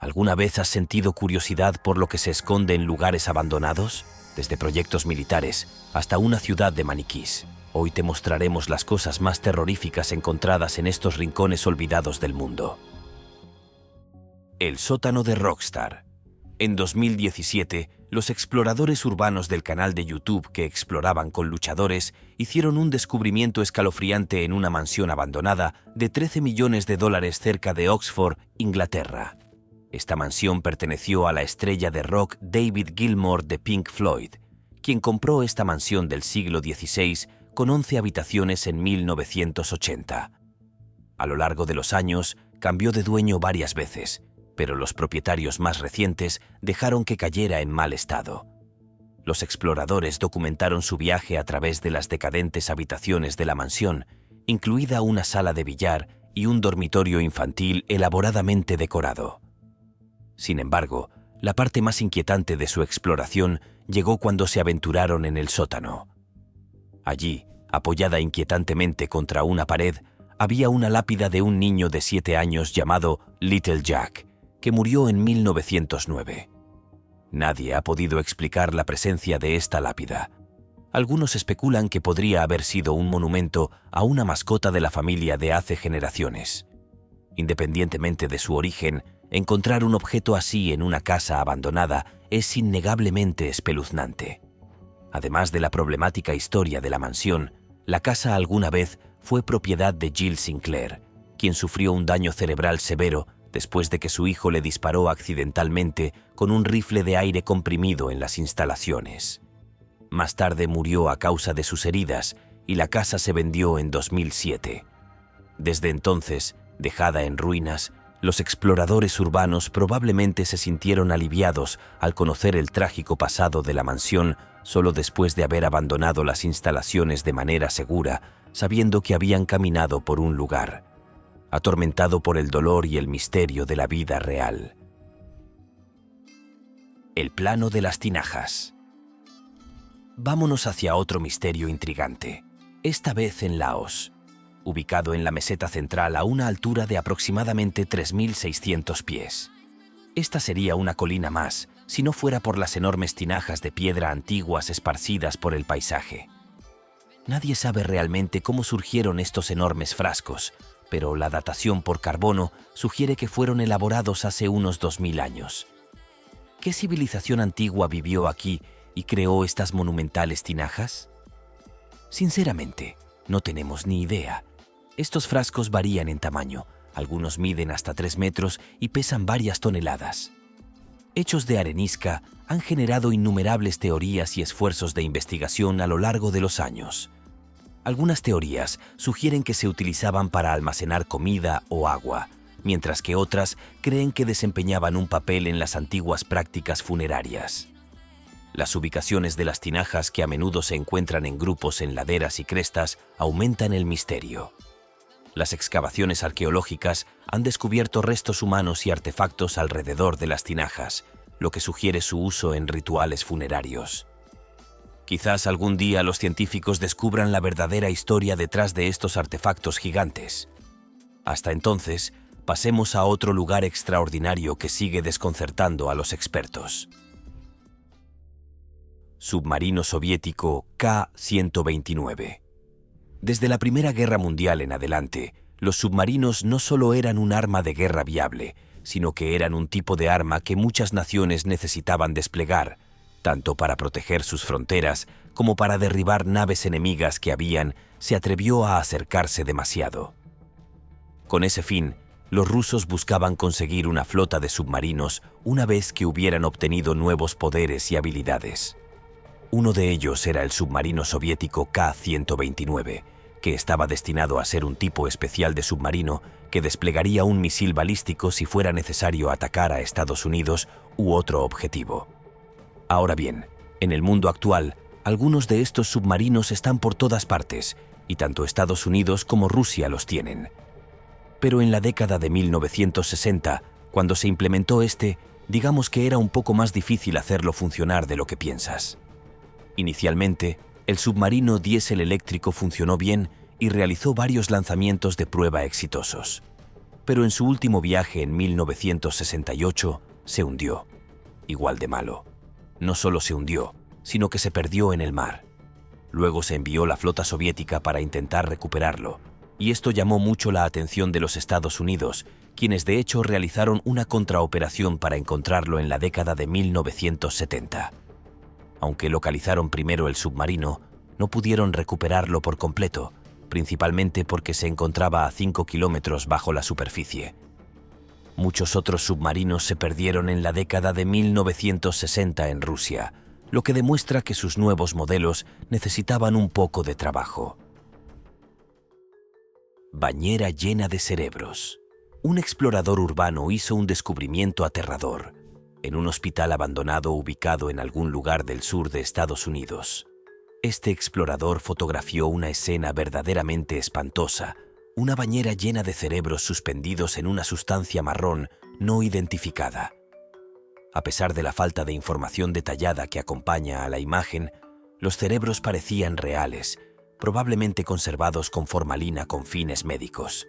¿Alguna vez has sentido curiosidad por lo que se esconde en lugares abandonados? Desde proyectos militares hasta una ciudad de maniquís. Hoy te mostraremos las cosas más terroríficas encontradas en estos rincones olvidados del mundo. El sótano de Rockstar. En 2017, los exploradores urbanos del canal de YouTube que exploraban con luchadores hicieron un descubrimiento escalofriante en una mansión abandonada de 13 millones de dólares cerca de Oxford, Inglaterra. Esta mansión perteneció a la estrella de rock David Gilmour de Pink Floyd, quien compró esta mansión del siglo XVI con 11 habitaciones en 1980. A lo largo de los años, cambió de dueño varias veces, pero los propietarios más recientes dejaron que cayera en mal estado. Los exploradores documentaron su viaje a través de las decadentes habitaciones de la mansión, incluida una sala de billar y un dormitorio infantil elaboradamente decorado. Sin embargo, la parte más inquietante de su exploración llegó cuando se aventuraron en el sótano. Allí, apoyada inquietantemente contra una pared, había una lápida de un niño de 7 años llamado Little Jack, que murió en 1909. Nadie ha podido explicar la presencia de esta lápida. Algunos especulan que podría haber sido un monumento a una mascota de la familia de hace generaciones. Independientemente de su origen, encontrar un objeto así en una casa abandonada es innegablemente espeluznante. Además de la problemática historia de la mansión, la casa alguna vez fue propiedad de Jill Sinclair, quien sufrió un daño cerebral severo después de que su hijo le disparó accidentalmente con un rifle de aire comprimido en las instalaciones. Más tarde murió a causa de sus heridas y la casa se vendió en 2007. Desde entonces, dejada en ruinas, los exploradores urbanos probablemente se sintieron aliviados al conocer el trágico pasado de la mansión solo después de haber abandonado las instalaciones de manera segura, sabiendo que habían caminado por un lugar atormentado por el dolor y el misterio de la vida real. El plano de las tinajas. Vámonos hacia otro misterio intrigante, esta vez en Laos, ubicado en la meseta central a una altura de aproximadamente 3.600 pies. Esta sería una colina más, si no fuera por las enormes tinajas de piedra antiguas esparcidas por el paisaje. Nadie sabe realmente cómo surgieron estos enormes frascos, pero la datación por carbono sugiere que fueron elaborados hace unos 2000 años. ¿Qué civilización antigua vivió aquí y creó estas monumentales tinajas? Sinceramente, no tenemos ni idea. Estos frascos varían en tamaño, algunos miden hasta 3 metros y pesan varias toneladas. Hechos de arenisca han generado innumerables teorías y esfuerzos de investigación a lo largo de los años. Algunas teorías sugieren que se utilizaban para almacenar comida o agua, mientras que otras creen que desempeñaban un papel en las antiguas prácticas funerarias. Las ubicaciones de las tinajas, que a menudo se encuentran en grupos en laderas y crestas, aumentan el misterio. Las excavaciones arqueológicas han descubierto restos humanos y artefactos alrededor de las tinajas, lo que sugiere su uso en rituales funerarios. Quizás algún día los científicos descubran la verdadera historia detrás de estos artefactos gigantes. Hasta entonces, pasemos a otro lugar extraordinario que sigue desconcertando a los expertos. Submarino soviético K-129. Desde la Primera Guerra Mundial en adelante, los submarinos no solo eran un arma de guerra viable, sino que eran un tipo de arma que muchas naciones necesitaban desplegar, tanto para proteger sus fronteras como para derribar naves enemigas que se atrevió a acercarse demasiado. Con ese fin, los rusos buscaban conseguir una flota de submarinos una vez que hubieran obtenido nuevos poderes y habilidades. Uno de ellos era el submarino soviético K-129, que estaba destinado a ser un tipo especial de submarino que desplegaría un misil balístico si fuera necesario atacar a Estados Unidos u otro objetivo. Ahora bien, en el mundo actual, algunos de estos submarinos están por todas partes, y tanto Estados Unidos como Rusia los tienen. Pero en la década de 1960, cuando se implementó digamos que era un poco más difícil hacerlo funcionar de lo que piensas. Inicialmente, el submarino diésel eléctrico funcionó bien y realizó varios lanzamientos de prueba exitosos. pero en su último viaje en 1968 se hundió. Igual de malo. No solo se hundió, sino que se perdió en el mar. Luego se envió la flota soviética para intentar recuperarlo, y esto llamó mucho la atención de los Estados Unidos, quienes de hecho realizaron una contraoperación para encontrarlo en la década de 1970. Aunque localizaron primero el submarino, no pudieron recuperarlo por completo, principalmente porque se encontraba a 5 kilómetros bajo la superficie. Muchos otros submarinos se perdieron en la década de 1960 en Rusia, lo que demuestra que sus nuevos modelos necesitaban un poco de trabajo. Bañera llena de cerebros. Un explorador urbano hizo un descubrimiento aterrador en un hospital abandonado ubicado en algún lugar del sur de Estados Unidos. Este explorador fotografió una escena verdaderamente espantosa, una bañera llena de cerebros suspendidos en una sustancia marrón no identificada. A pesar de la falta de información detallada que acompaña a la imagen, los cerebros parecían reales, probablemente conservados con formalina con fines médicos.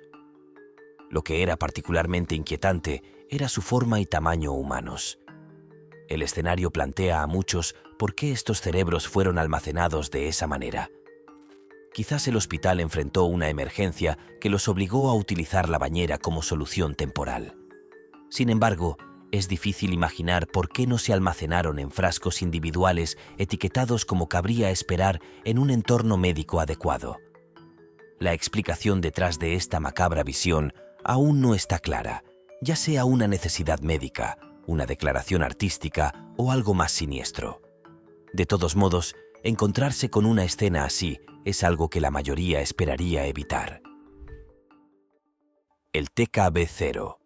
Lo que era particularmente inquietante era su forma y tamaño humanos. El escenario plantea a muchos por qué estos cerebros fueron almacenados de esa manera. Quizás el hospital enfrentó una emergencia que los obligó a utilizar la bañera como solución temporal. Sin embargo, es difícil imaginar por qué no se almacenaron en frascos individuales etiquetados como cabría esperar en un entorno médico adecuado. La explicación detrás de esta macabra visión aún no está clara, ya sea una necesidad médica, una declaración artística o algo más siniestro. De todos modos, encontrarse con una escena así es algo que la mayoría esperaría evitar. El TKB-0.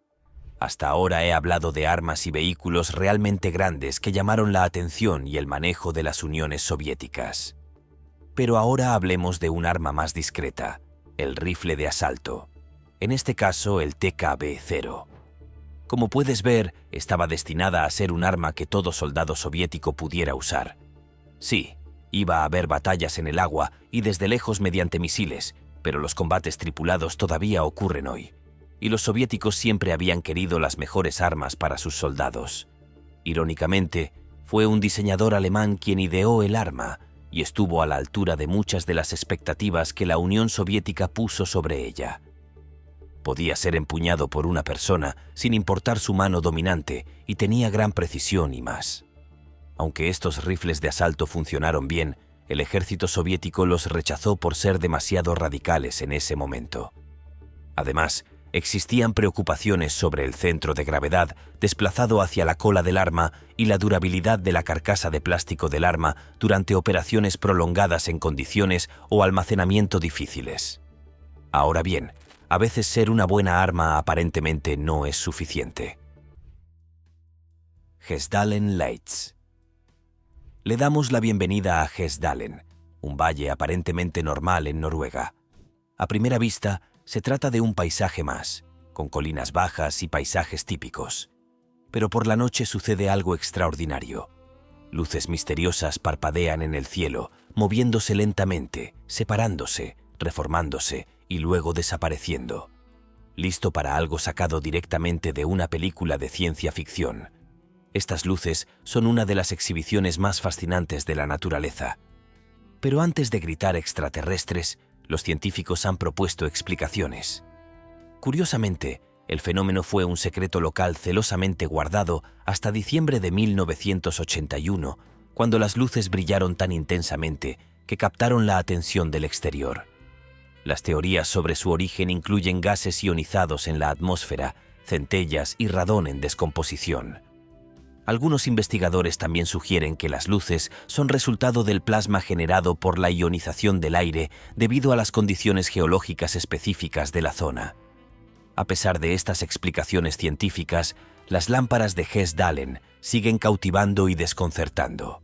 Hasta ahora he hablado de armas y vehículos realmente grandes que llamaron la atención y el manejo de las Uniones Soviéticas. Pero ahora hablemos de un arma más discreta, el rifle de asalto. En este caso, el TKB-0. Como puedes ver, estaba destinada a ser un arma que todo soldado soviético pudiera usar. Sí, iba a haber batallas en el agua y desde lejos mediante misiles, pero los combates tripulados todavía ocurren hoy. Y los soviéticos siempre habían querido las mejores armas para sus soldados. Irónicamente, fue un diseñador alemán quien ideó el arma y estuvo a la altura de muchas de las expectativas que la Unión Soviética puso sobre ella. Podía ser empuñado por una persona sin importar su mano dominante y tenía gran precisión y más. Aunque estos rifles de asalto funcionaron bien, el ejército soviético los rechazó por ser demasiado radicales en ese momento. Además, existían preocupaciones sobre el centro de gravedad desplazado hacia la cola del arma y la durabilidad de la carcasa de plástico del arma durante operaciones prolongadas en condiciones o almacenamiento difíciles. Ahora bien, a veces ser una buena arma aparentemente no es suficiente. Hessdalen Lights. Le damos la bienvenida a Hessdalen, un valle aparentemente normal en Noruega. A primera vista, se trata de un paisaje más, con colinas bajas y paisajes típicos. Pero por la noche sucede algo extraordinario. Luces misteriosas parpadean en el cielo, moviéndose lentamente, separándose, reformándose y luego desapareciendo. Listo para algo sacado directamente de una película de ciencia ficción. Estas luces son una de las exhibiciones más fascinantes de la naturaleza. Pero antes de gritar extraterrestres, los científicos han propuesto explicaciones. Curiosamente, el fenómeno fue un secreto local celosamente guardado hasta diciembre de 1981, cuando las luces brillaron tan intensamente que captaron la atención del exterior. Las teorías sobre su origen incluyen gases ionizados en la atmósfera, centellas y radón en descomposición. Algunos investigadores también sugieren que las luces son resultado del plasma generado por la ionización del aire debido a las condiciones geológicas específicas de la zona. A pesar de estas explicaciones científicas, las lámparas de Hessdalen siguen cautivando y desconcertando.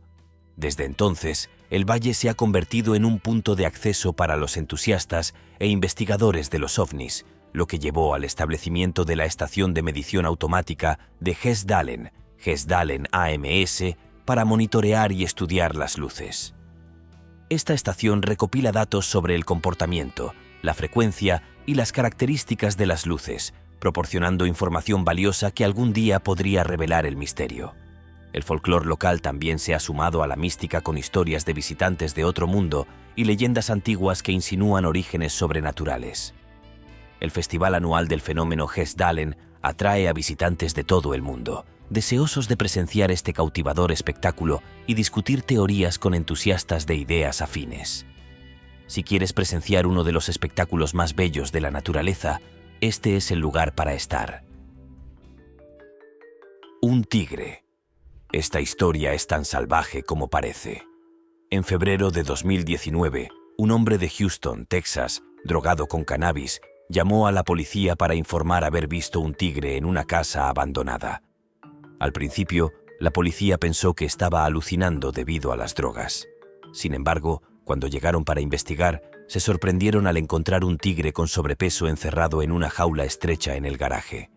Desde entonces, el valle se ha convertido en un punto de acceso para los entusiastas e investigadores de los ovnis, lo que llevó al establecimiento de la estación de medición automática de Hessdalen, Hessdalen AMS, para monitorear y estudiar las luces. Esta estación recopila datos sobre el comportamiento, la frecuencia y las características de las luces, proporcionando información valiosa que algún día podría revelar el misterio. El folclore local también se ha sumado a la mística con historias de visitantes de otro mundo y leyendas antiguas que insinúan orígenes sobrenaturales. El festival anual del fenómeno Hessdalen atrae a visitantes de todo el mundo, deseosos de presenciar este cautivador espectáculo y discutir teorías con entusiastas de ideas afines. Si quieres presenciar uno de los espectáculos más bellos de la naturaleza, este es el lugar para estar. Un tigre. Esta historia es tan salvaje como parece. En febrero de 2019, un hombre de Houston, Texas, drogado con cannabis, llamó a la policía para informar haber visto un tigre en una casa abandonada. Al principio, la policía pensó que estaba alucinando debido a las drogas. Sin embargo, cuando llegaron para investigar, se sorprendieron al encontrar un tigre con sobrepeso encerrado en una jaula estrecha en el garaje.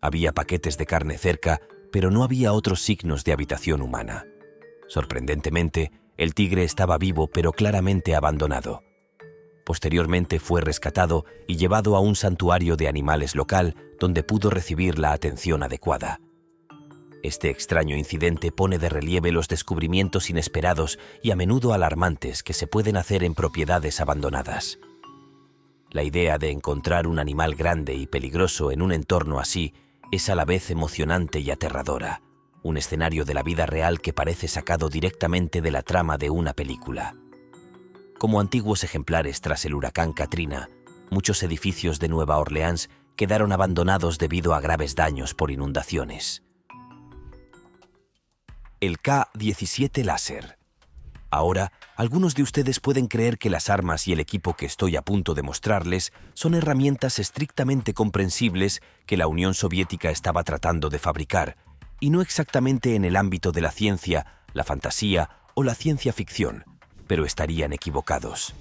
Había paquetes de carne cerca, pero no había otros signos de habitación humana. Sorprendentemente, el tigre estaba vivo pero claramente abandonado. Posteriormente fue rescatado y llevado a un santuario de animales local donde pudo recibir la atención adecuada. Este extraño incidente pone de relieve los descubrimientos inesperados y a menudo alarmantes que se pueden hacer en propiedades abandonadas. La idea de encontrar un animal grande y peligroso en un entorno así es a la vez emocionante y aterradora, un escenario de la vida real que parece sacado directamente de la trama de una película. Como antiguos ejemplares tras el huracán Katrina, muchos edificios de Nueva Orleans quedaron abandonados debido a graves daños por inundaciones. El K-17 láser. Ahora, algunos de ustedes pueden creer que las armas y el equipo que estoy a punto de mostrarles son herramientas estrictamente comprensibles que la Unión Soviética estaba tratando de fabricar, y no exactamente en el ámbito de la ciencia, la fantasía o la ciencia ficción, pero estarían equivocados.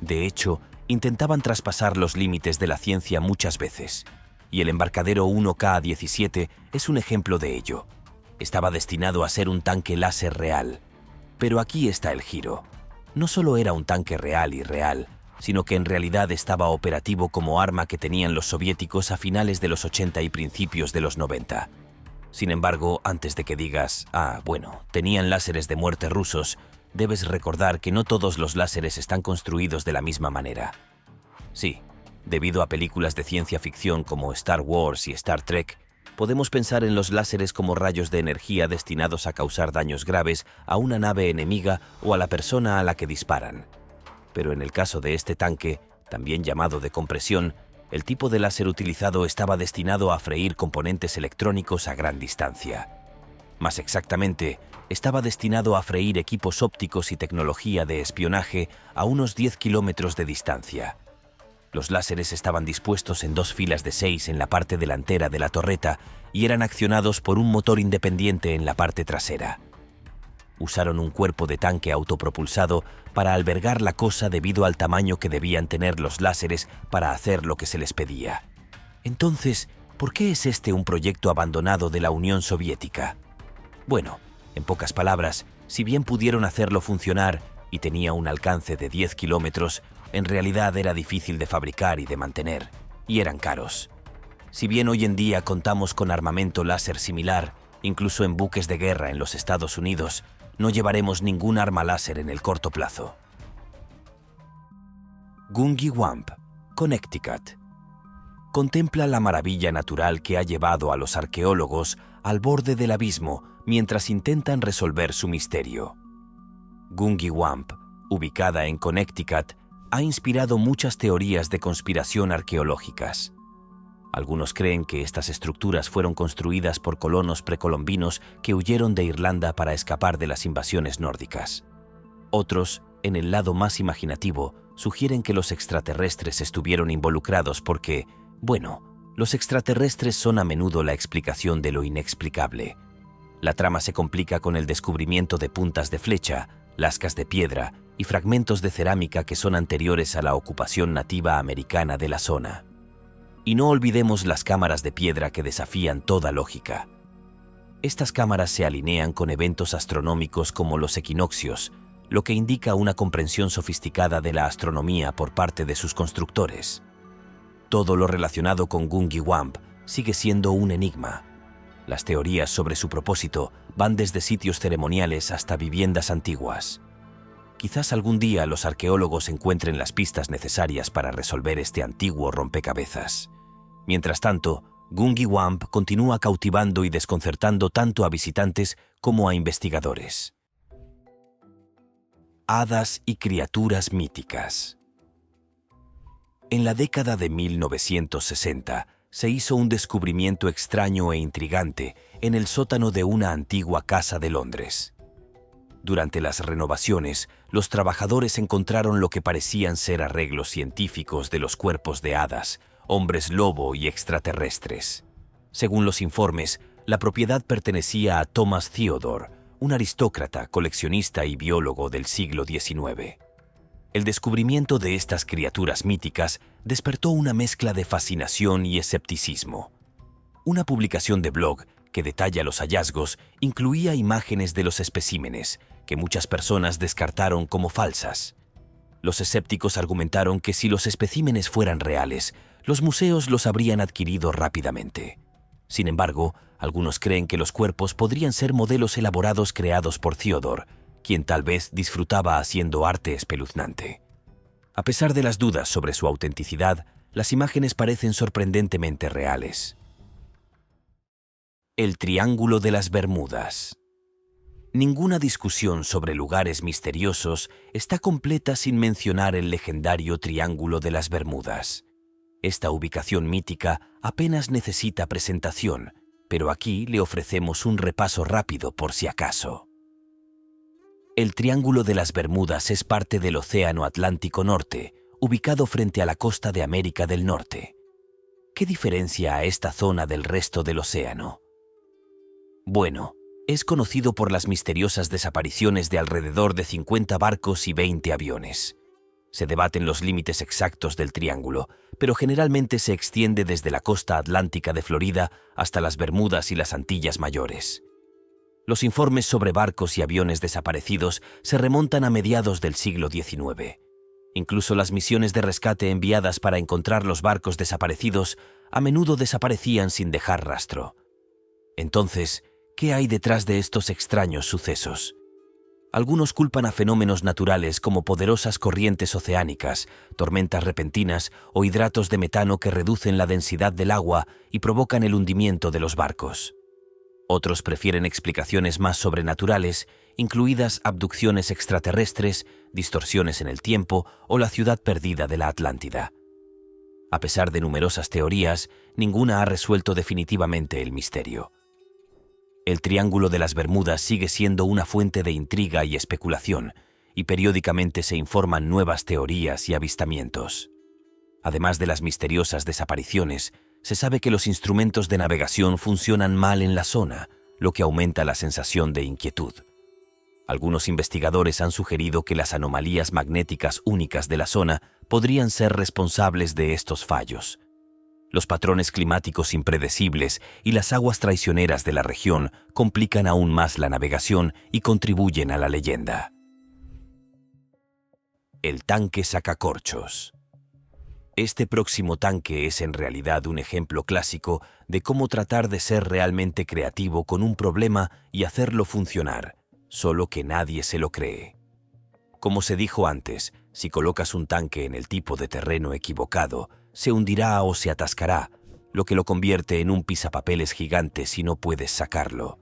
De hecho, intentaban traspasar los límites de la ciencia muchas veces, y el embarcadero 1K-17 es un ejemplo de ello. Estaba destinado a ser un tanque láser real. Pero aquí está el giro. No solo era un tanque real y real, sino que en realidad estaba operativo como arma que tenían los soviéticos a finales de los 80 y principios de los 90. Sin embargo, antes de que digas, tenían láseres de muerte rusos, debes recordar que no todos los láseres están construidos de la misma manera. Sí, debido a películas de ciencia ficción como Star Wars y Star Trek, podemos pensar en los láseres como rayos de energía destinados a causar daños graves a una nave enemiga o a la persona a la que disparan. Pero en el caso de este tanque, también llamado de compresión, el tipo de láser utilizado estaba destinado a freír componentes electrónicos a gran distancia. Más exactamente, estaba destinado a freír equipos ópticos y tecnología de espionaje a unos 10 kilómetros de distancia. Los láseres estaban dispuestos en 2 filas de 6 en la parte delantera de la torreta y eran accionados por un motor independiente en la parte trasera. Usaron un cuerpo de tanque autopropulsado para albergar la cosa debido al tamaño que debían tener los láseres para hacer lo que se les pedía. Entonces, ¿por qué es este un proyecto abandonado de la Unión Soviética? Bueno, en pocas palabras, si bien pudieron hacerlo funcionar y tenía un alcance de 10 kilómetros, en realidad era difícil de fabricar y de mantener, y eran caros. Si bien hoy en día contamos con armamento láser similar, incluso en buques de guerra en los Estados Unidos, no llevaremos ningún arma láser en el corto plazo. Gungy-Wamp, Connecticut. Contempla la maravilla natural que ha llevado a los arqueólogos al borde del abismo mientras intentan resolver su misterio. Gungy-Wamp, ubicada en Connecticut, ha inspirado muchas teorías de conspiración arqueológicas. Algunos creen que estas estructuras fueron construidas por colonos precolombinos que huyeron de Irlanda para escapar de las invasiones nórdicas. Otros, en el lado más imaginativo, sugieren que los extraterrestres estuvieron involucrados porque, los extraterrestres son a menudo la explicación de lo inexplicable. La trama se complica con el descubrimiento de puntas de flecha, lascas de piedra y fragmentos de cerámica que son anteriores a la ocupación nativa americana de la zona. Y no olvidemos las cámaras de piedra que desafían toda lógica. Estas cámaras se alinean con eventos astronómicos como los equinoccios, lo que indica una comprensión sofisticada de la astronomía por parte de sus constructores. Todo lo relacionado con Gungi Wamp sigue siendo un enigma. Las teorías sobre su propósito van desde sitios ceremoniales hasta viviendas antiguas. Quizás algún día los arqueólogos encuentren las pistas necesarias para resolver este antiguo rompecabezas. Mientras tanto, Gungi Wamp continúa cautivando y desconcertando tanto a visitantes como a investigadores. Hadas y criaturas míticas. En la década de 1960, se hizo un descubrimiento extraño e intrigante en el sótano de una antigua casa de Londres. Durante las renovaciones, los trabajadores encontraron lo que parecían ser arreglos científicos de los cuerpos de hadas, hombres lobo y extraterrestres. Según los informes, la propiedad pertenecía a Thomas Theodore, un aristócrata, coleccionista y biólogo del siglo XIX. El descubrimiento de estas criaturas míticas despertó una mezcla de fascinación y escepticismo. Una publicación de blog que detalla los hallazgos incluía imágenes de los especímenes, que muchas personas descartaron como falsas. Los escépticos argumentaron que si los especímenes fueran reales, los museos los habrían adquirido rápidamente. Sin embargo, algunos creen que los cuerpos podrían ser modelos elaborados creados por Theodore, quien tal vez disfrutaba haciendo arte espeluznante. A pesar de las dudas sobre su autenticidad, las imágenes parecen sorprendentemente reales. El Triángulo de las Bermudas. Ninguna discusión sobre lugares misteriosos está completa sin mencionar el legendario Triángulo de las Bermudas. Esta ubicación mítica apenas necesita presentación, pero aquí le ofrecemos un repaso rápido por si acaso. El Triángulo de las Bermudas es parte del Océano Atlántico Norte, ubicado frente a la costa de América del Norte. ¿Qué diferencia a esta zona del resto del océano? Bueno, es conocido por las misteriosas desapariciones de alrededor de 50 barcos y 20 aviones. Se debaten los límites exactos del triángulo, pero generalmente se extiende desde la costa atlántica de Florida hasta las Bermudas y las Antillas Mayores. Los informes sobre barcos y aviones desaparecidos se remontan a mediados del siglo XIX. Incluso las misiones de rescate enviadas para encontrar los barcos desaparecidos a menudo desaparecían sin dejar rastro. Entonces, ¿qué hay detrás de estos extraños sucesos? Algunos culpan a fenómenos naturales como poderosas corrientes oceánicas, tormentas repentinas o hidratos de metano que reducen la densidad del agua y provocan el hundimiento de los barcos. Otros prefieren explicaciones más sobrenaturales, incluidas abducciones extraterrestres, distorsiones en el tiempo o la ciudad perdida de la Atlántida. A pesar de numerosas teorías, ninguna ha resuelto definitivamente el misterio. El Triángulo de las Bermudas sigue siendo una fuente de intriga y especulación, y periódicamente se informan nuevas teorías y avistamientos. Además de las misteriosas desapariciones, se sabe que los instrumentos de navegación funcionan mal en la zona, lo que aumenta la sensación de inquietud. Algunos investigadores han sugerido que las anomalías magnéticas únicas de la zona podrían ser responsables de estos fallos. Los patrones climáticos impredecibles y las aguas traicioneras de la región complican aún más la navegación y contribuyen a la leyenda. El tanque sacacorchos. Este próximo tanque es en realidad un ejemplo clásico de cómo tratar de ser realmente creativo con un problema y hacerlo funcionar, solo que nadie se lo cree. Como se dijo antes, si colocas un tanque en el tipo de terreno equivocado, se hundirá o se atascará, lo que lo convierte en un pisapapeles gigante si no puedes sacarlo.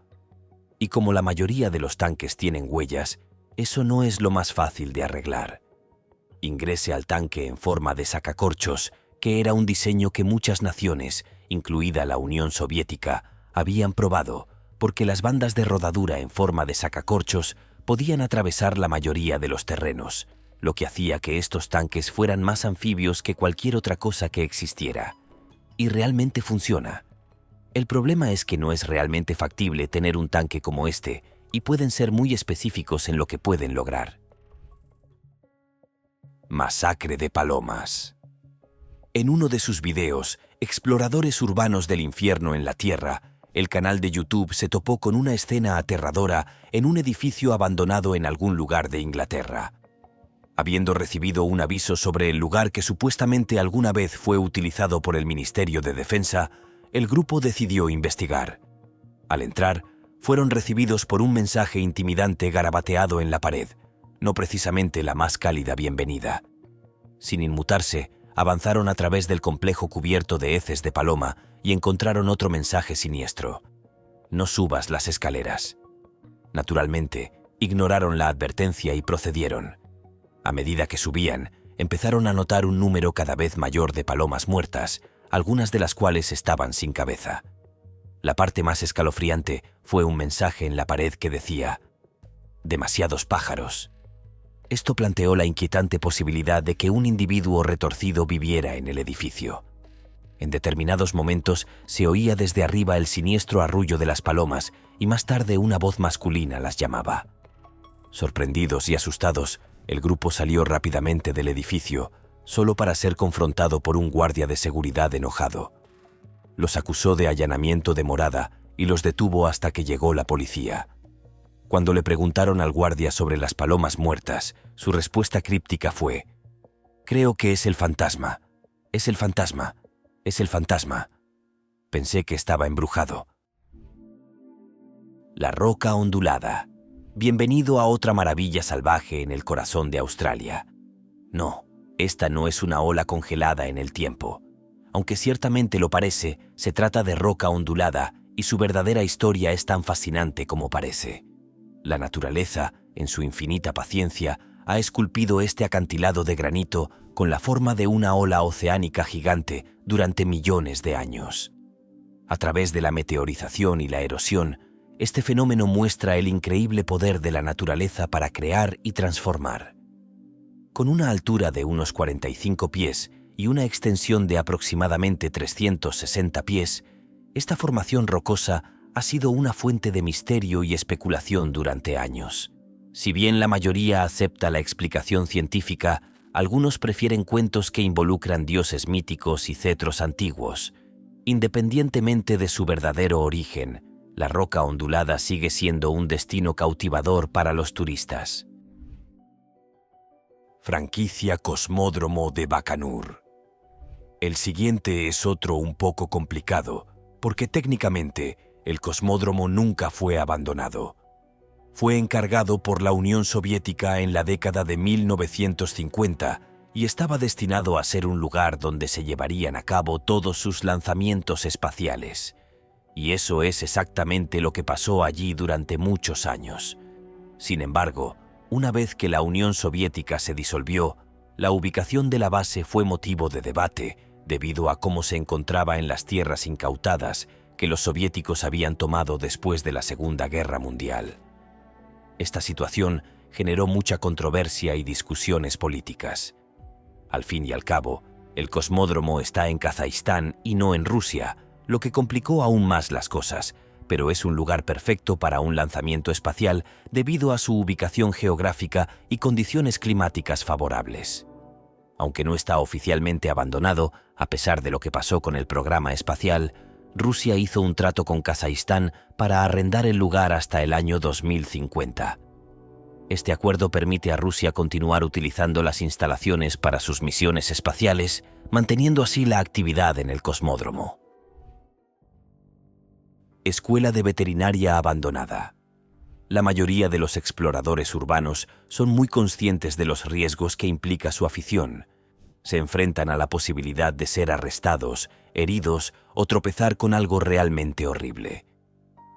Y como la mayoría de los tanques tienen huellas, eso no es lo más fácil de arreglar. Ingrese al tanque en forma de sacacorchos, que era un diseño que muchas naciones, incluida la Unión Soviética, habían probado, porque las bandas de rodadura en forma de sacacorchos podían atravesar la mayoría de los terrenos, lo que hacía que estos tanques fueran más anfibios que cualquier otra cosa que existiera. Y realmente funciona. El problema es que no es realmente factible tener un tanque como este, y pueden ser muy específicos en lo que pueden lograr. Masacre de palomas. En uno de sus videos, Exploradores Urbanos del Infierno en la Tierra, el canal de YouTube se topó con una escena aterradora en un edificio abandonado en algún lugar de Inglaterra. Habiendo recibido un aviso sobre el lugar que supuestamente alguna vez fue utilizado por el Ministerio de Defensa, el grupo decidió investigar. Al entrar, fueron recibidos por un mensaje intimidante garabateado en la pared, no precisamente la más cálida bienvenida. Sin inmutarse, avanzaron a través del complejo cubierto de heces de paloma y encontraron otro mensaje siniestro: no subas las escaleras. Naturalmente, ignoraron la advertencia y procedieron. A medida que subían, empezaron a notar un número cada vez mayor de palomas muertas, algunas de las cuales estaban sin cabeza. La parte más escalofriante fue un mensaje en la pared que decía: demasiados pájaros. Esto planteó la inquietante posibilidad de que un individuo retorcido viviera en el edificio. En determinados momentos se oía desde arriba el siniestro arrullo de las palomas y más tarde una voz masculina las llamaba. Sorprendidos y asustados, el grupo salió rápidamente del edificio, solo para ser confrontado por un guardia de seguridad enojado. Los acusó de allanamiento de morada y los detuvo hasta que llegó la policía. Cuando le preguntaron al guardia sobre las palomas muertas, su respuesta críptica fue: creo que es el fantasma. Es el fantasma. Es el fantasma. Pensé que estaba embrujado. La roca ondulada. Bienvenido a otra maravilla salvaje en el corazón de Australia. No, esta no es una ola congelada en el tiempo. Aunque ciertamente lo parece, se trata de roca ondulada y su verdadera historia es tan fascinante como parece. La naturaleza, en su infinita paciencia, ha esculpido este acantilado de granito con la forma de una ola oceánica gigante durante millones de años. A través de la meteorización y la erosión, este fenómeno muestra el increíble poder de la naturaleza para crear y transformar. Con una altura de unos 45 pies y una extensión de aproximadamente 360 pies, esta formación rocosa ha sido una fuente de misterio y especulación durante años. Si bien la mayoría acepta la explicación científica, algunos prefieren cuentos que involucran dioses míticos y cetros antiguos. Independientemente de su verdadero origen, la roca ondulada sigue siendo un destino cautivador para los turistas. Franquicia Cosmódromo de Bacanur. El siguiente es otro un poco complicado, porque técnicamente el cosmódromo nunca fue abandonado. Fue encargado por la Unión Soviética en la década de 1950 y estaba destinado a ser un lugar donde se llevarían a cabo todos sus lanzamientos espaciales. Y eso es exactamente lo que pasó allí durante muchos años. Sin embargo, una vez que la Unión Soviética se disolvió, la ubicación de la base fue motivo de debate debido a cómo se encontraba en las tierras incautadas que los soviéticos habían tomado después de la Segunda Guerra Mundial. Esta situación generó mucha controversia y discusiones políticas. Al fin y al cabo, el cosmódromo está en Kazajistán y no en Rusia, lo que complicó aún más las cosas, pero es un lugar perfecto para un lanzamiento espacial debido a su ubicación geográfica y condiciones climáticas favorables. Aunque no está oficialmente abandonado, a pesar de lo que pasó con el programa espacial, Rusia hizo un trato con Kazajistán para arrendar el lugar hasta el año 2050. Este acuerdo permite a Rusia continuar utilizando las instalaciones para sus misiones espaciales, manteniendo así la actividad en el cosmódromo. Escuela de Veterinaria abandonada. La mayoría de los exploradores urbanos son muy conscientes de los riesgos que implica su afición. Se enfrentan a la posibilidad de ser arrestados, heridos o tropezar con algo realmente horrible.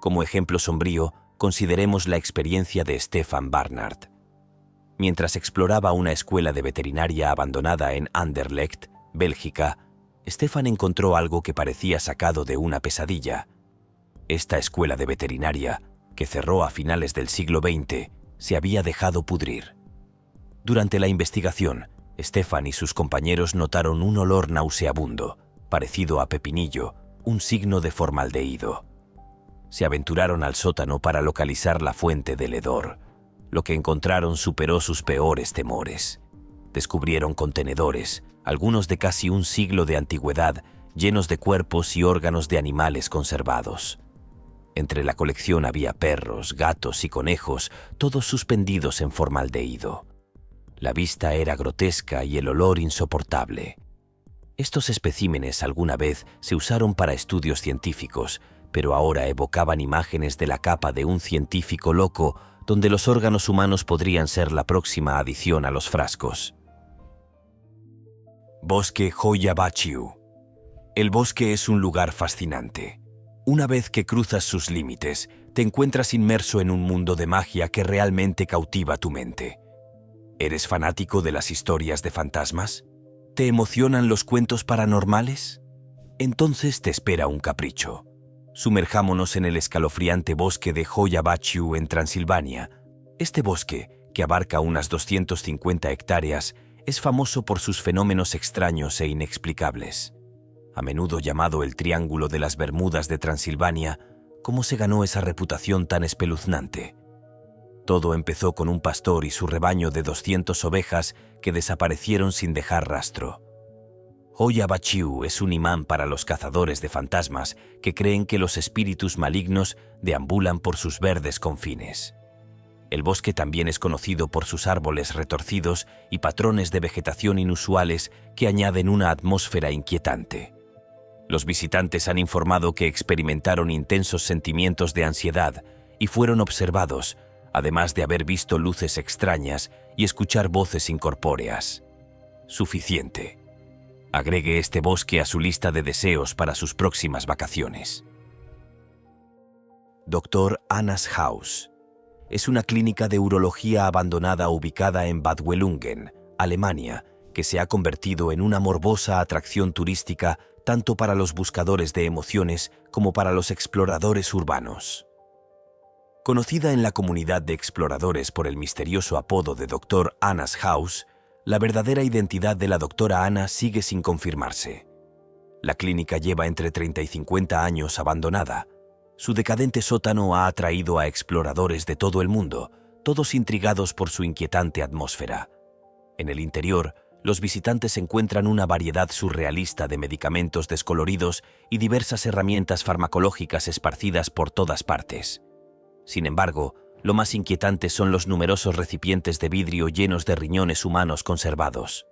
Como ejemplo sombrío, consideremos la experiencia de Stefan Barnard. Mientras exploraba una escuela de veterinaria abandonada en Anderlecht, Bélgica, Stefan encontró algo que parecía sacado de una pesadilla. Esta escuela de veterinaria, que cerró a finales del siglo XX, se había dejado pudrir. Durante la investigación, Stefan y sus compañeros notaron un olor nauseabundo, parecido a pepinillo, un signo de formaldehído. Se aventuraron al sótano para localizar la fuente del hedor. Lo que encontraron superó sus peores temores. Descubrieron contenedores, algunos de casi un siglo de antigüedad, llenos de cuerpos y órganos de animales conservados. Entre la colección había perros, gatos y conejos, todos suspendidos en formaldehído. La vista era grotesca y el olor insoportable. Estos especímenes alguna vez se usaron para estudios científicos, pero ahora evocaban imágenes de la capa de un científico loco donde los órganos humanos podrían ser la próxima adición a los frascos. Bosque Hoya-Baciu. El bosque es un lugar fascinante. Una vez que cruzas sus límites, te encuentras inmerso en un mundo de magia que realmente cautiva tu mente. ¿Eres fanático de las historias de fantasmas? ¿Te emocionan los cuentos paranormales? Entonces te espera un capricho. Sumerjámonos en el escalofriante bosque de Hoya-Baciu en Transilvania. Este bosque, que abarca unas 250 hectáreas, es famoso por sus fenómenos extraños e inexplicables. A menudo llamado el Triángulo de las Bermudas de Transilvania, ¿cómo se ganó esa reputación tan espeluznante? Todo empezó con un pastor y su rebaño de 200 ovejas que desaparecieron sin dejar rastro. Hoya-Baciu es un imán para los cazadores de fantasmas que creen que los espíritus malignos deambulan por sus verdes confines. El bosque también es conocido por sus árboles retorcidos y patrones de vegetación inusuales que añaden una atmósfera inquietante. Los visitantes han informado que experimentaron intensos sentimientos de ansiedad y fueron observados, además de haber visto luces extrañas y escuchar voces incorpóreas. Suficiente. Agregue este bosque a su lista de deseos para sus próximas vacaciones. Dr. Annas Haus. Es una clínica de urología abandonada ubicada en Bad Wellungen, Alemania, que se ha convertido en una morbosa atracción turística tanto para los buscadores de emociones como para los exploradores urbanos. Conocida en la comunidad de exploradores por el misterioso apodo de Dr. Annas Haus, la verdadera identidad de la doctora Anna sigue sin confirmarse. La clínica lleva entre 30 y 50 años abandonada. Su decadente sótano ha atraído a exploradores de todo el mundo, todos intrigados por su inquietante atmósfera. En el interior, los visitantes encuentran una variedad surrealista de medicamentos descoloridos y diversas herramientas farmacológicas esparcidas por todas partes. Sin embargo, lo más inquietante son los numerosos recipientes de vidrio llenos de riñones humanos conservados.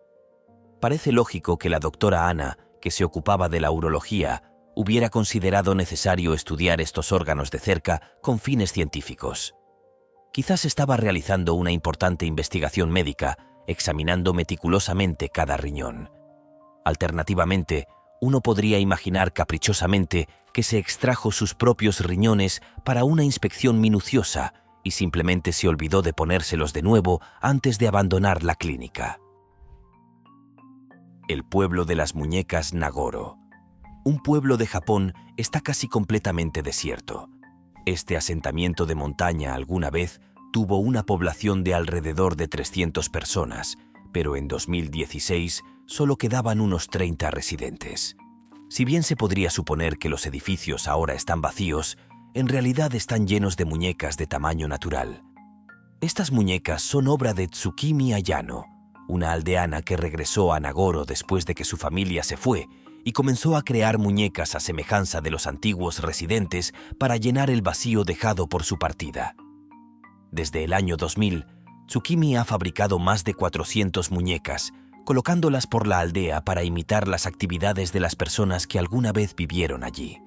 Parece lógico que la doctora Anna, que se ocupaba de la urología, hubiera considerado necesario estudiar estos órganos de cerca con fines científicos. Quizás estaba realizando una importante investigación médica, examinando meticulosamente cada riñón. Alternativamente, uno podría imaginar caprichosamente que se extrajo sus propios riñones para una inspección minuciosa y simplemente se olvidó de ponérselos de nuevo antes de abandonar la clínica. El pueblo de las muñecas Nagoro. Un pueblo de Japón está casi completamente desierto. Este asentamiento de montaña alguna vez tuvo una población de alrededor de 300 personas, pero en 2016 solo quedaban unos 30 residentes. Si bien se podría suponer que los edificios ahora están vacíos, en realidad están llenos de muñecas de tamaño natural. Estas muñecas son obra de Tsukimi Ayano, una aldeana que regresó a Nagoro después de que su familia se fue y comenzó a crear muñecas a semejanza de los antiguos residentes para llenar el vacío dejado por su partida. Desde el año 2000, Tsukimi ha fabricado más de 400 muñecas, colocándolas por la aldea para imitar las actividades de las personas que alguna vez vivieron allí.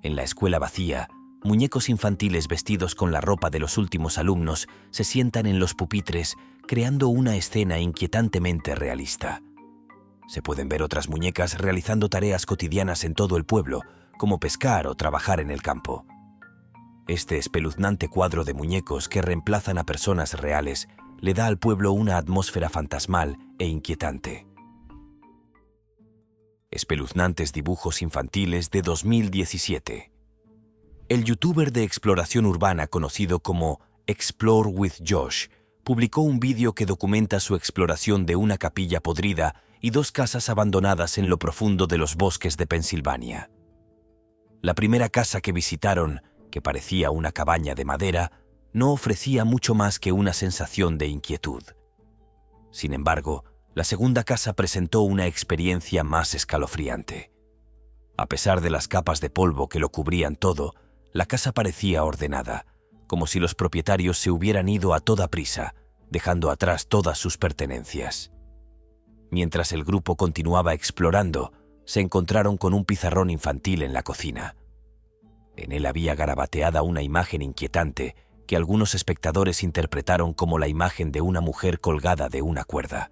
En la escuela vacía, muñecos infantiles vestidos con la ropa de los últimos alumnos se sientan en los pupitres, creando una escena inquietantemente realista. Se pueden ver otras muñecas realizando tareas cotidianas en todo el pueblo, como pescar o trabajar en el campo. Este espeluznante cuadro de muñecos que reemplazan a personas reales le da al pueblo una atmósfera fantasmal e inquietante. Espeluznantes dibujos infantiles de 2017. El youtuber de exploración urbana conocido como Explore with Josh publicó un vídeo que documenta su exploración de una capilla podrida y dos casas abandonadas en lo profundo de los bosques de Pensilvania. La primera casa que visitaron, que parecía una cabaña de madera, no ofrecía mucho más que una sensación de inquietud. Sin embargo, la segunda casa presentó una experiencia más escalofriante. A pesar de las capas de polvo que lo cubrían todo, la casa parecía ordenada, como si los propietarios se hubieran ido a toda prisa, dejando atrás todas sus pertenencias. Mientras el grupo continuaba explorando, se encontraron con un pizarrón infantil en la cocina. En él había garabateada una imagen inquietante que algunos espectadores interpretaron como la imagen de una mujer colgada de una cuerda.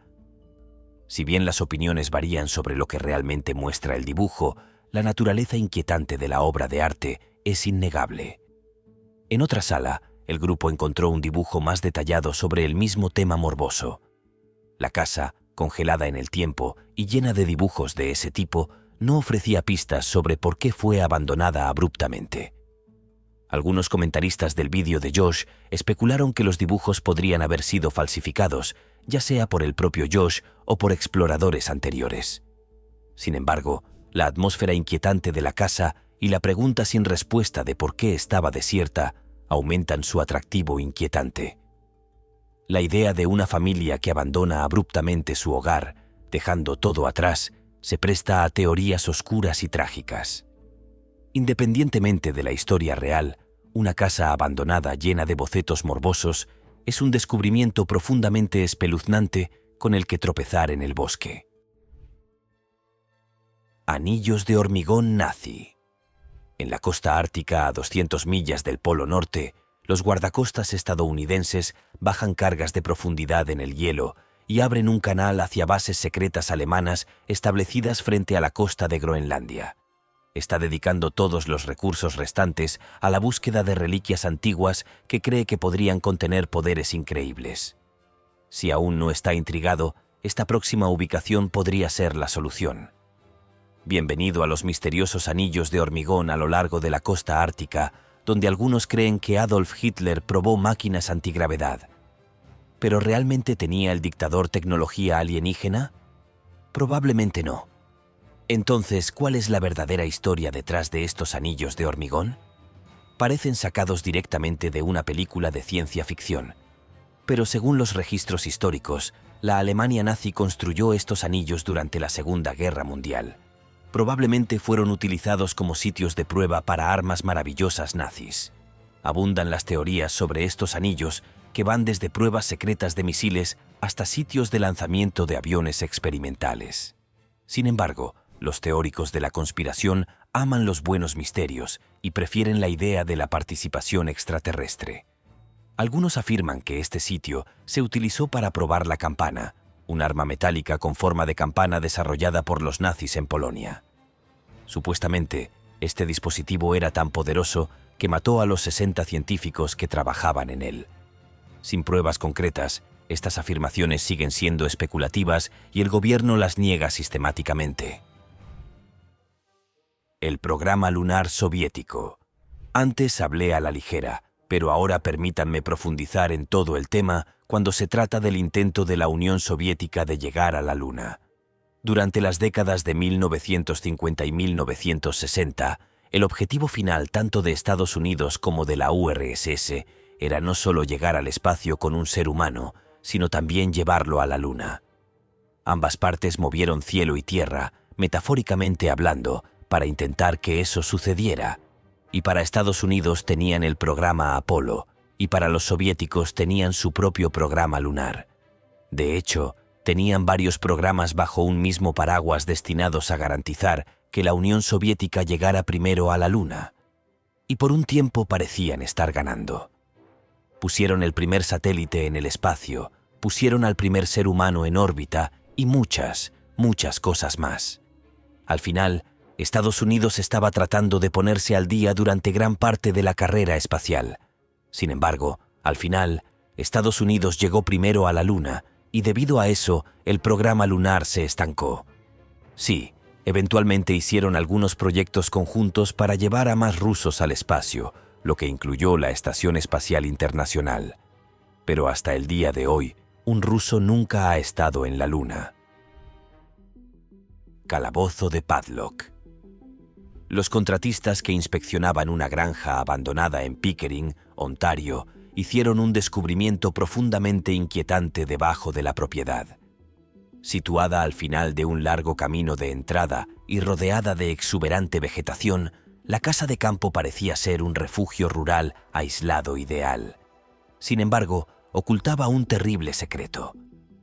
Si bien las opiniones varían sobre lo que realmente muestra el dibujo, la naturaleza inquietante de la obra de arte es innegable. En otra sala, el grupo encontró un dibujo más detallado sobre el mismo tema morboso. La casa, congelada en el tiempo y llena de dibujos de ese tipo, no ofrecía pistas sobre por qué fue abandonada abruptamente. Algunos comentaristas del vídeo de Josh especularon que los dibujos podrían haber sido falsificados, ya sea por el propio Josh o por exploradores anteriores. Sin embargo, la atmósfera inquietante de la casa y la pregunta sin respuesta de por qué estaba desierta aumentan su atractivo inquietante. La idea de una familia que abandona abruptamente su hogar, dejando todo atrás, se presta a teorías oscuras y trágicas. Independientemente de la historia real, una casa abandonada llena de bocetos morbosos es un descubrimiento profundamente espeluznante con el que tropezar en el bosque. Anillos de hormigón nazi. En la costa ártica a 200 millas del Polo Norte, los guardacostas estadounidenses bajan cargas de profundidad en el hielo y abren un canal hacia bases secretas alemanas establecidas frente a la costa de Groenlandia. Está dedicando todos los recursos restantes a la búsqueda de reliquias antiguas que cree que podrían contener poderes increíbles. Si aún no está intrigado, esta próxima ubicación podría ser la solución. Bienvenido a los misteriosos anillos de hormigón a lo largo de la costa ártica, donde algunos creen que Adolf Hitler probó máquinas antigravedad. ¿Pero realmente tenía el dictador tecnología alienígena? Probablemente no. Entonces, ¿cuál es la verdadera historia detrás de estos anillos de hormigón? Parecen sacados directamente de una película de ciencia ficción, pero según los registros históricos, la Alemania nazi construyó estos anillos durante la Segunda Guerra Mundial. Probablemente fueron utilizados como sitios de prueba para armas maravillosas nazis. Abundan las teorías sobre estos anillos que van desde pruebas secretas de misiles hasta sitios de lanzamiento de aviones experimentales. Sin embargo, los teóricos de la conspiración aman los buenos misterios y prefieren la idea de la participación extraterrestre. Algunos afirman que este sitio se utilizó para probar la campana, un arma metálica con forma de campana desarrollada por los nazis en Polonia. Supuestamente, este dispositivo era tan poderoso que mató a los 60 científicos que trabajaban en él. Sin pruebas concretas, estas afirmaciones siguen siendo especulativas y el gobierno las niega sistemáticamente. El programa lunar soviético. Antes hablé a la ligera, pero ahora permítanme profundizar en todo el tema cuando se trata del intento de la Unión Soviética de llegar a la Luna. Durante las décadas de 1950 y 1960, el objetivo final tanto de Estados Unidos como de la URSS era no solo llegar al espacio con un ser humano, sino también llevarlo a la Luna. Ambas partes movieron cielo y tierra, metafóricamente hablando, para intentar que eso sucediera. Y para Estados Unidos tenían el programa Apolo, y para los soviéticos tenían su propio programa lunar. De hecho, tenían varios programas bajo un mismo paraguas destinados a garantizar que la Unión Soviética llegara primero a la Luna. Y por un tiempo parecían estar ganando. Pusieron el primer satélite en el espacio, pusieron al primer ser humano en órbita y muchas cosas más. Al final, Estados Unidos estaba tratando de ponerse al día durante gran parte de la carrera espacial. Sin embargo, al final, Estados Unidos llegó primero a la Luna y debido a eso, el programa lunar se estancó. Sí, eventualmente hicieron algunos proyectos conjuntos para llevar a más rusos al espacio, lo que incluyó la Estación Espacial Internacional. Pero hasta el día de hoy, un ruso nunca ha estado en la Luna. Calabozo de Padlock. Los contratistas que inspeccionaban una granja abandonada en Pickering, Ontario, hicieron un descubrimiento profundamente inquietante debajo de la propiedad. Situada al final de un largo camino de entrada y rodeada de exuberante vegetación, la casa de campo parecía ser un refugio rural aislado ideal. Sin embargo, ocultaba un terrible secreto.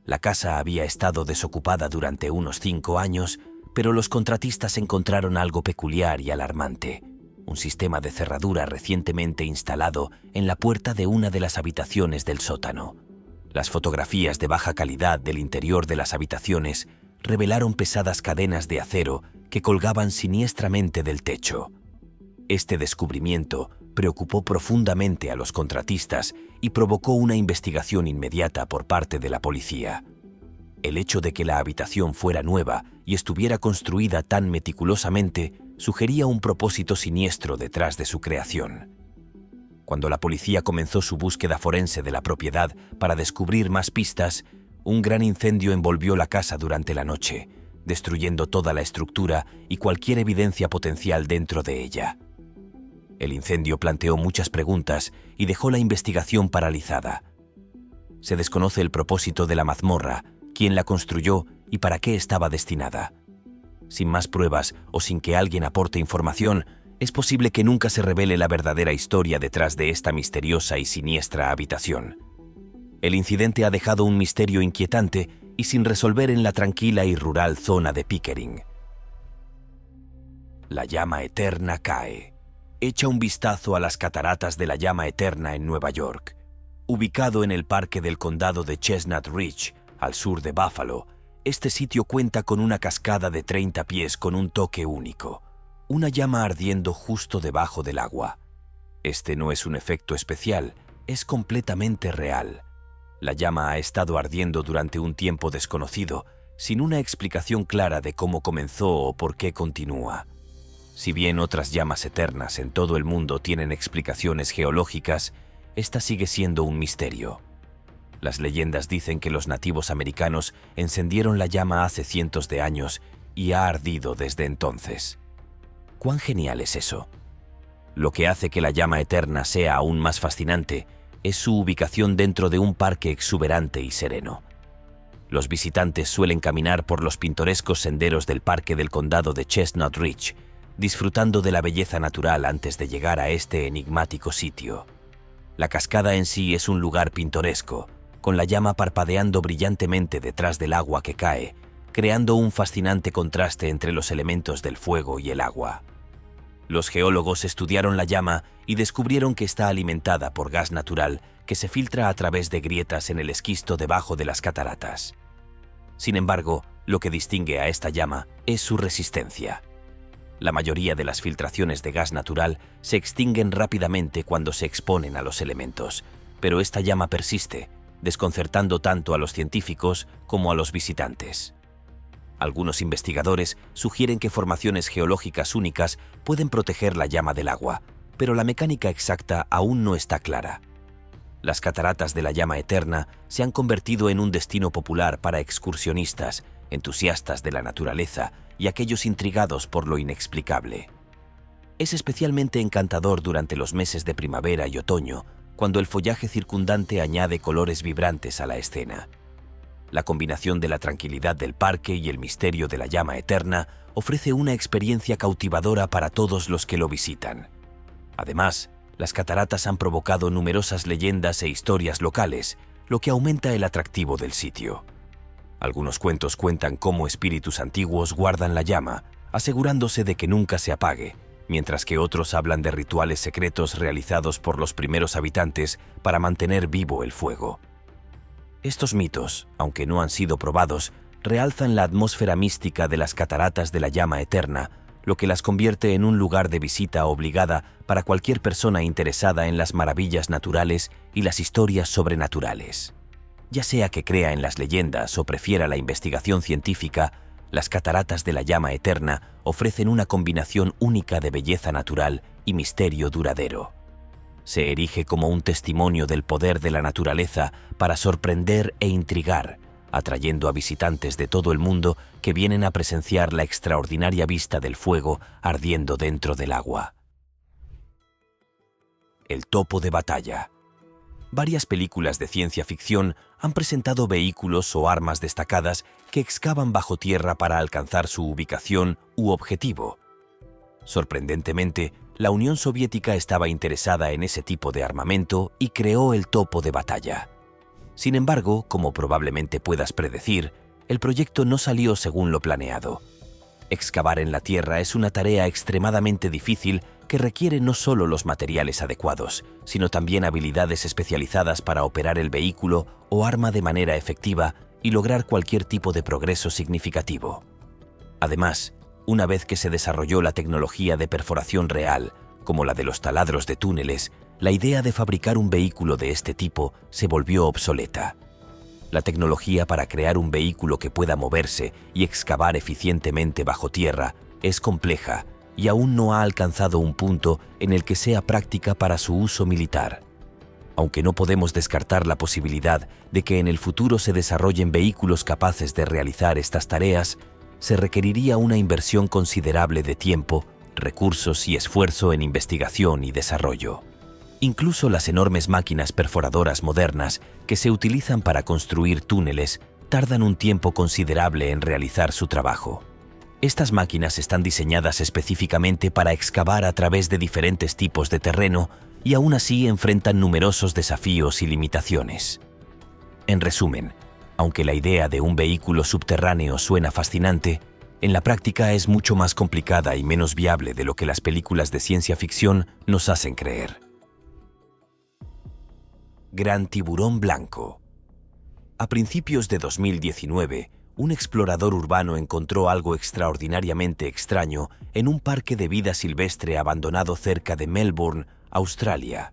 La casa había estado desocupada durante unos 5 años, pero los contratistas encontraron algo peculiar y alarmante: un sistema de cerradura recientemente instalado en la puerta de una de las habitaciones del sótano. Las fotografías de baja calidad del interior de las habitaciones revelaron pesadas cadenas de acero que colgaban siniestramente del techo. Este descubrimiento preocupó profundamente a los contratistas y provocó una investigación inmediata por parte de la policía. El hecho de que la habitación fuera nueva y estuviera construida tan meticulosamente sugería un propósito siniestro detrás de su creación. Cuando la policía comenzó su búsqueda forense de la propiedad para descubrir más pistas, un gran incendio envolvió la casa durante la noche, destruyendo toda la estructura y cualquier evidencia potencial dentro de ella. El incendio planteó muchas preguntas y dejó la investigación paralizada. Se desconoce el propósito de la mazmorra, quién la construyó y para qué estaba destinada. Sin más pruebas o sin que alguien aporte información, es posible que nunca se revele la verdadera historia detrás de esta misteriosa y siniestra habitación. El incidente ha dejado un misterio inquietante y sin resolver en la tranquila y rural zona de Pickering. La llama eterna cae. Echa un vistazo a las cataratas de la llama eterna en Nueva York. Ubicado en el parque del condado de Chestnut Ridge, al sur de Buffalo, este sitio cuenta con una cascada de 30 pies con un toque único: una llama ardiendo justo debajo del agua. Este no es un efecto especial, es completamente real. La llama ha estado ardiendo durante un tiempo desconocido, sin una explicación clara de cómo comenzó o por qué continúa. Si bien otras llamas eternas en todo el mundo tienen explicaciones geológicas, esta sigue siendo un misterio. Las leyendas dicen que los nativos americanos encendieron la llama hace cientos de años y ha ardido desde entonces. ¿Cuán genial es eso? Lo que hace que la llama eterna sea aún más fascinante es su ubicación dentro de un parque exuberante y sereno. Los visitantes suelen caminar por los pintorescos senderos del parque del condado de Chestnut Ridge, disfrutando de la belleza natural antes de llegar a este enigmático sitio. La cascada en sí es un lugar pintoresco, con la llama parpadeando brillantemente detrás del agua que cae, creando un fascinante contraste entre los elementos del fuego y el agua. Los geólogos estudiaron la llama y descubrieron que está alimentada por gas natural que se filtra a través de grietas en el esquisto debajo de las cataratas. Sin embargo, lo que distingue a esta llama es su resistencia. La mayoría de las filtraciones de gas natural se extinguen rápidamente cuando se exponen a los elementos, pero esta llama persiste, desconcertando tanto a los científicos como a los visitantes. Algunos investigadores sugieren que formaciones geológicas únicas pueden proteger la llama del agua, pero la mecánica exacta aún no está clara. Las cataratas de la llama eterna se han convertido en un destino popular para excursionistas, entusiastas de la naturaleza y aquellos intrigados por lo inexplicable. Es especialmente encantador durante los meses de primavera y otoño, cuando el follaje circundante añade colores vibrantes a la escena. La combinación de la tranquilidad del parque y el misterio de la llama eterna ofrece una experiencia cautivadora para todos los que lo visitan. Además, las cataratas han provocado numerosas leyendas e historias locales, lo que aumenta el atractivo del sitio. Algunos cuentos cuentan cómo espíritus antiguos guardan la llama, asegurándose de que nunca se apague, mientras que otros hablan de rituales secretos realizados por los primeros habitantes para mantener vivo el fuego. Estos mitos, aunque no han sido probados, realzan la atmósfera mística de las cataratas de la llama eterna, lo que las convierte en un lugar de visita obligada para cualquier persona interesada en las maravillas naturales y las historias sobrenaturales. Ya sea que crea en las leyendas o prefiera la investigación científica, las cataratas de la llama eterna ofrecen una combinación única de belleza natural y misterio duradero. Se erige como un testimonio del poder de la naturaleza para sorprender e intrigar, atrayendo a visitantes de todo el mundo que vienen a presenciar la extraordinaria vista del fuego ardiendo dentro del agua. El topo de batalla. Varias películas de ciencia ficción han presentado vehículos o armas destacadas que excavan bajo tierra para alcanzar su ubicación u objetivo. Sorprendentemente, la Unión Soviética estaba interesada en ese tipo de armamento y creó el topo de batalla. Sin embargo, como probablemente puedas predecir, el proyecto no salió según lo planeado. Excavar en la tierra es una tarea extremadamente difícil que requiere no solo los materiales adecuados, sino también habilidades especializadas para operar el vehículo o arma de manera efectiva y lograr cualquier tipo de progreso significativo. Además, una vez que se desarrolló la tecnología de perforación real, como la de los taladros de túneles, la idea de fabricar un vehículo de este tipo se volvió obsoleta. La tecnología para crear un vehículo que pueda moverse y excavar eficientemente bajo tierra es compleja y aún no ha alcanzado un punto en el que sea práctica para su uso militar. Aunque no podemos descartar la posibilidad de que en el futuro se desarrollen vehículos capaces de realizar estas tareas, se requeriría una inversión considerable de tiempo, recursos y esfuerzo en investigación y desarrollo. Incluso las enormes máquinas perforadoras modernas que se utilizan para construir túneles tardan un tiempo considerable en realizar su trabajo. Estas máquinas están diseñadas específicamente para excavar a través de diferentes tipos de terreno y aún así enfrentan numerosos desafíos y limitaciones. En resumen, aunque la idea de un vehículo subterráneo suena fascinante, en la práctica es mucho más complicada y menos viable de lo que las películas de ciencia ficción nos hacen creer. Gran tiburón blanco. A principios de 2019, un explorador urbano encontró algo extraordinariamente extraño en un parque de vida silvestre abandonado cerca de Melbourne, Australia.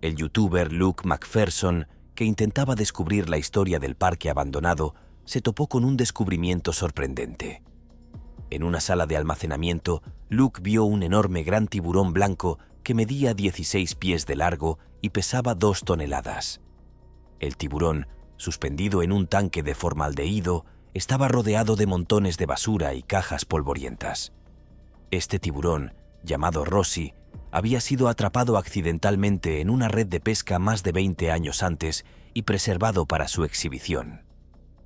El youtuber Luke Macpherson, que intentaba descubrir la historia del parque abandonado, se topó con un descubrimiento sorprendente. En una sala de almacenamiento, Luke vio un enorme gran tiburón blanco que medía 16 pies de largo y pesaba 2 toneladas. El tiburón, suspendido en un tanque de formaldehído, estaba rodeado de montones de basura y cajas polvorientas. Este tiburón, llamado Rosie, había sido atrapado accidentalmente en una red de pesca más de 20 años antes y preservado para su exhibición.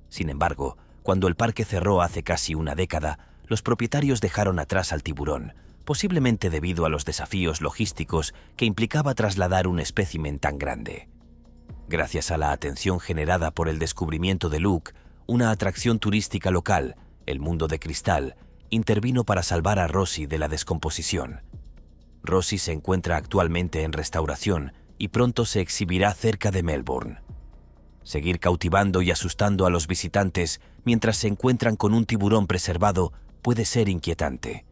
Sin embargo, cuando el parque cerró hace casi una década, los propietarios dejaron atrás al tiburón, posiblemente debido a los desafíos logísticos que implicaba trasladar un espécimen tan grande. Gracias a la atención generada por el descubrimiento de Luke, una atracción turística local, el Mundo de Cristal, intervino para salvar a Rosie de la descomposición. Rosie se encuentra actualmente en restauración y pronto se exhibirá cerca de Melbourne. Seguir cautivando y asustando a los visitantes mientras se encuentran con un tiburón preservado puede ser inquietante.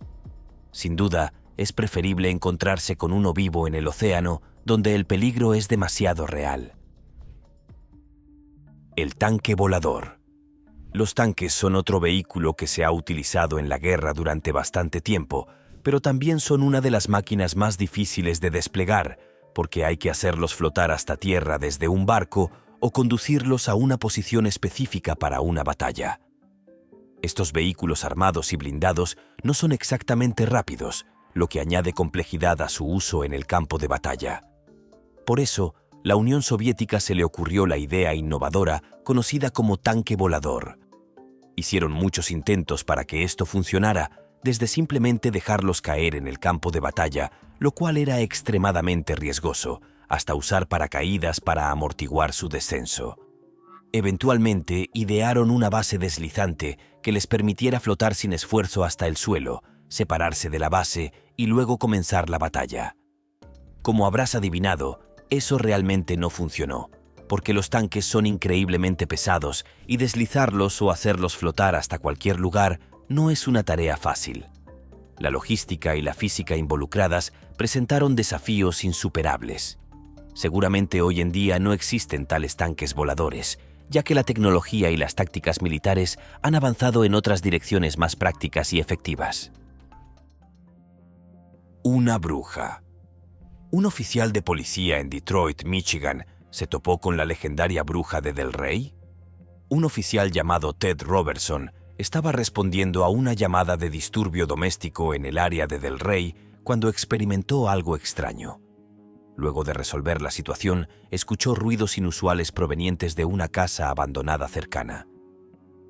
Sin duda, es preferible encontrarse con uno vivo en el océano, donde el peligro es demasiado real. El tanque volador. Los tanques son otro vehículo que se ha utilizado en la guerra durante bastante tiempo, pero también son una de las máquinas más difíciles de desplegar, porque hay que hacerlos flotar hasta tierra desde un barco o conducirlos a una posición específica para una batalla. Estos vehículos armados y blindados no son exactamente rápidos, lo que añade complejidad a su uso en el campo de batalla. Por eso, la Unión Soviética se le ocurrió la idea innovadora conocida como tanque volador. Hicieron muchos intentos para que esto funcionara, desde simplemente dejarlos caer en el campo de batalla, lo cual era extremadamente riesgoso, hasta usar paracaídas para amortiguar su descenso. Eventualmente, idearon una base deslizante que les permitiera flotar sin esfuerzo hasta el suelo, separarse de la base y luego comenzar la batalla. Como habrás adivinado, eso realmente no funcionó, porque los tanques son increíblemente pesados y deslizarlos o hacerlos flotar hasta cualquier lugar no es una tarea fácil. La logística y la física involucradas presentaron desafíos insuperables. Seguramente hoy en día no existen tales tanques voladores, ya que la tecnología y las tácticas militares han avanzado en otras direcciones más prácticas y efectivas. Una bruja. Un oficial de policía en Detroit, Michigan, ¿se topó con la legendaria bruja de Del Rey? Un oficial llamado Ted Robertson estaba respondiendo a una llamada de disturbio doméstico en el área de Del Rey cuando experimentó algo extraño. Luego de resolver la situación, escuchó ruidos inusuales provenientes de una casa abandonada cercana.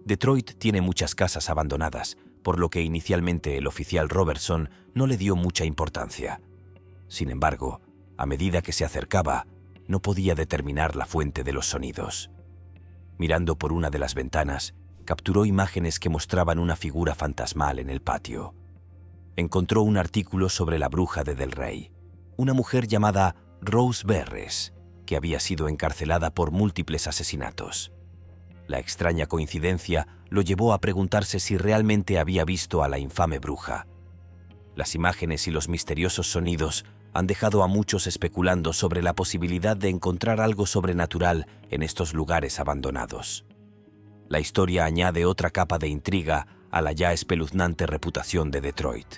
Detroit tiene muchas casas abandonadas, por lo que inicialmente el oficial Robertson no le dio mucha importancia. Sin embargo, a medida que se acercaba, no podía determinar la fuente de los sonidos. Mirando por una de las ventanas, capturó imágenes que mostraban una figura fantasmal en el patio. Encontró un artículo sobre la bruja de Del Rey, una mujer llamada Rose Berres, que había sido encarcelada por múltiples asesinatos. La extraña coincidencia lo llevó a preguntarse si realmente había visto a la infame bruja. Las imágenes y los misteriosos sonidos han dejado a muchos especulando sobre la posibilidad de encontrar algo sobrenatural en estos lugares abandonados. La historia añade otra capa de intriga a la ya espeluznante reputación de Detroit.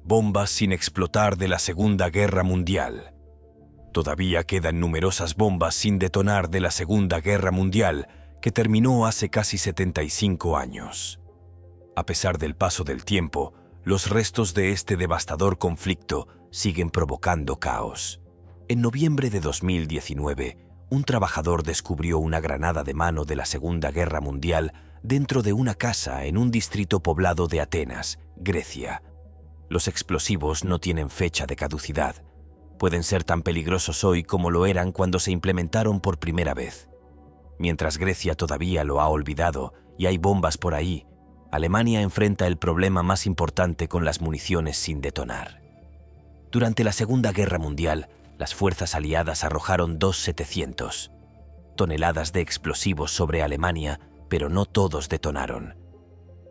Bombas sin explotar de la Segunda Guerra Mundial. Todavía quedan numerosas bombas sin detonar de la Segunda Guerra Mundial, que terminó hace casi 75 años. A pesar del paso del tiempo, los restos de este devastador conflicto siguen provocando caos. En noviembre de 2019, un trabajador descubrió una granada de mano de la Segunda Guerra Mundial dentro de una casa en un distrito poblado de Atenas, Grecia. Los explosivos no tienen fecha de caducidad. Pueden ser tan peligrosos hoy como lo eran cuando se implementaron por primera vez. Mientras Grecia todavía lo ha olvidado y hay bombas por ahí, Alemania enfrenta el problema más importante con las municiones sin detonar. Durante la Segunda Guerra Mundial, las fuerzas aliadas arrojaron 700 toneladas de explosivos sobre Alemania, pero no todos detonaron.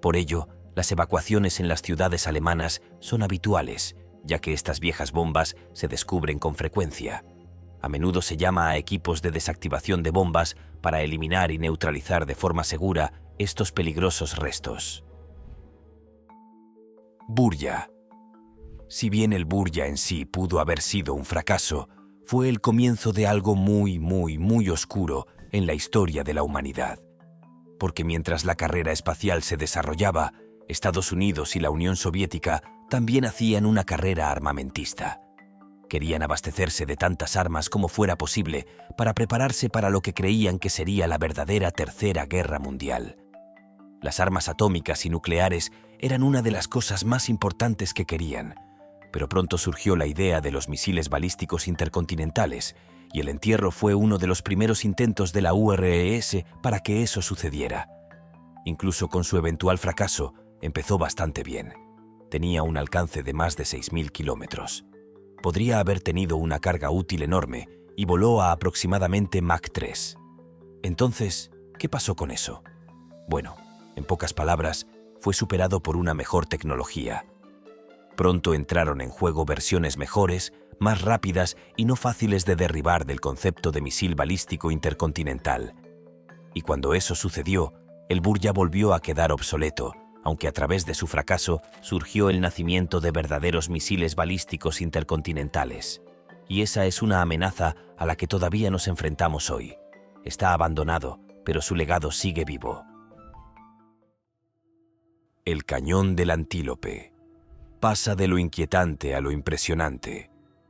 Por ello, las evacuaciones en las ciudades alemanas son habituales, ya que estas viejas bombas se descubren con frecuencia. A menudo se llama a equipos de desactivación de bombas para eliminar y neutralizar de forma segura estos peligrosos restos. Burya. Si bien el Burya en sí pudo haber sido un fracaso, fue el comienzo de algo muy oscuro en la historia de la humanidad. Porque mientras la carrera espacial se desarrollaba, Estados Unidos y la Unión Soviética también hacían una carrera armamentista. Querían abastecerse de tantas armas como fuera posible para prepararse para lo que creían que sería la verdadera Tercera Guerra Mundial. Las armas atómicas y nucleares eran una de las cosas más importantes que querían, pero pronto surgió la idea de los misiles balísticos intercontinentales, y el entierro fue uno de los primeros intentos de la URSS para que eso sucediera. Incluso con su eventual fracaso, empezó bastante bien. Tenía un alcance de más de 6.000 kilómetros. Podría haber tenido una carga útil enorme y voló a aproximadamente Mach 3. Entonces, ¿qué pasó con eso? Bueno, en pocas palabras, fue superado por una mejor tecnología. Pronto entraron en juego versiones mejores, más rápidas y no fáciles de derribar del concepto de misil balístico intercontinental. Y cuando eso sucedió, el Burya volvió a quedar obsoleto, aunque a través de su fracaso surgió el nacimiento de verdaderos misiles balísticos intercontinentales. Y esa es una amenaza a la que todavía nos enfrentamos hoy. Está abandonado, pero su legado sigue vivo. El cañón del Antílope. Pasa de lo inquietante a lo impresionante.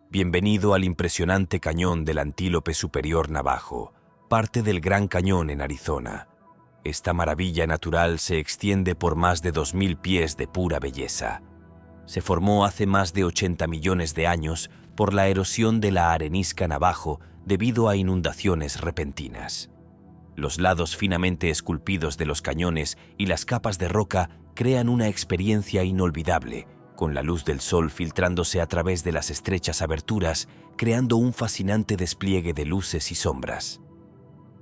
Bienvenido al impresionante cañón del Antílope Superior Navajo, parte del Gran Cañón en Arizona. Esta maravilla natural se extiende por más de 2.000 pies de pura belleza. Se formó hace más de 80 millones de años por la erosión de la arenisca Navajo debido a inundaciones repentinas. Los lados finamente esculpidos de los cañones y las capas de roca crean una experiencia inolvidable, con la luz del sol filtrándose a través de las estrechas aberturas, creando un fascinante despliegue de luces y sombras.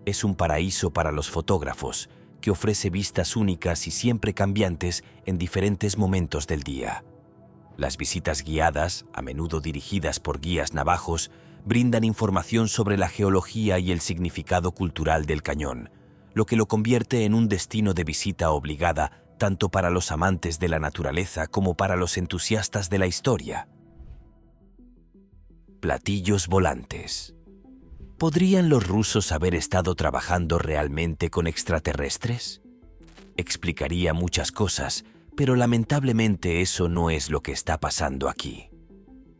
Es un paraíso para los fotógrafos, que ofrece vistas únicas y siempre cambiantes en diferentes momentos del día. Las visitas guiadas, a menudo dirigidas por guías navajos, brindan información sobre la geología y el significado cultural del cañón, lo que lo convierte en un destino de visita obligada tanto para los amantes de la naturaleza como para los entusiastas de la historia. Platillos volantes. ¿Podrían los rusos haber estado trabajando realmente con extraterrestres? Explicaría muchas cosas, pero lamentablemente eso no es lo que está pasando aquí.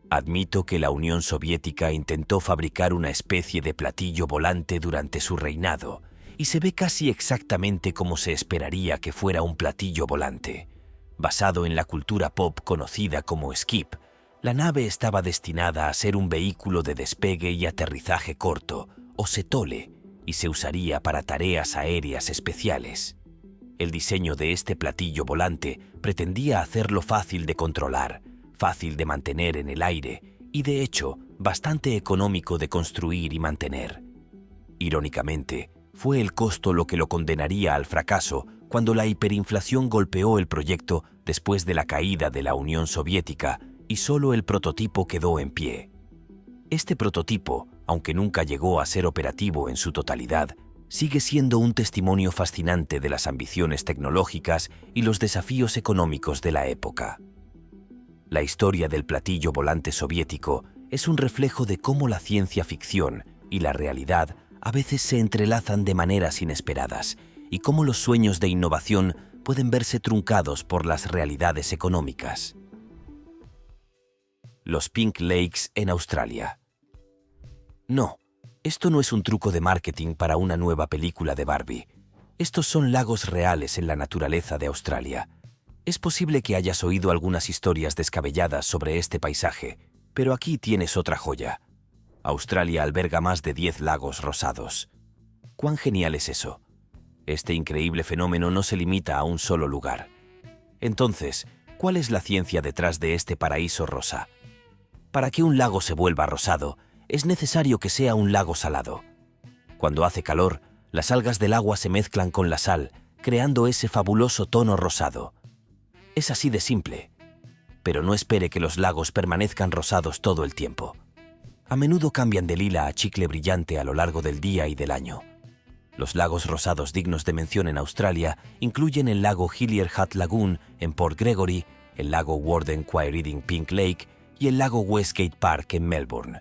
Admito que la Unión Soviética intentó fabricar una especie de platillo volante durante su reinado, y se ve casi exactamente como se esperaría que fuera un platillo volante. Basado en la cultura pop conocida como skip, La nave estaba destinada a ser un vehículo de despegue y aterrizaje corto, o SETOLE, y se usaría para tareas aéreas especiales. El diseño de este platillo volante pretendía hacerlo fácil de controlar, fácil de mantener en el aire y, de hecho, bastante económico de construir y mantener. Irónicamente, fue el costo lo que lo condenaría al fracaso cuando la hiperinflación golpeó el proyecto después de la caída de la Unión Soviética y solo el prototipo quedó en pie. Este prototipo, aunque nunca llegó a ser operativo en su totalidad, sigue siendo un testimonio fascinante de las ambiciones tecnológicas y los desafíos económicos de la época. La historia del platillo volante soviético es un reflejo de cómo la ciencia ficción y la realidad a veces se entrelazan de maneras inesperadas y cómo los sueños de innovación pueden verse truncados por las realidades económicas. Los Pink Lakes en Australia. No, esto no es un truco de marketing para una nueva película de Barbie. Estos son lagos reales en la naturaleza de Australia. Es posible que hayas oído algunas historias descabelladas sobre este paisaje, pero aquí tienes otra joya. Australia alberga más de 10 lagos rosados. ¿Cuán genial es eso? Este increíble fenómeno no se limita a un solo lugar. Entonces, ¿cuál es la ciencia detrás de este paraíso rosa? Para que un lago se vuelva rosado, es necesario que sea un lago salado. Cuando hace calor, las algas del agua se mezclan con la sal, creando ese fabuloso tono rosado. Es así de simple. Pero no espere que los lagos permanezcan rosados todo el tiempo. A menudo cambian de lila a chicle brillante a lo largo del día y del año. Los lagos rosados dignos de mención en Australia incluyen el lago Hillier Hat Lagoon en Port Gregory, el lago Warden-Quairading Pink Lake y el lago Westgate Park en Melbourne.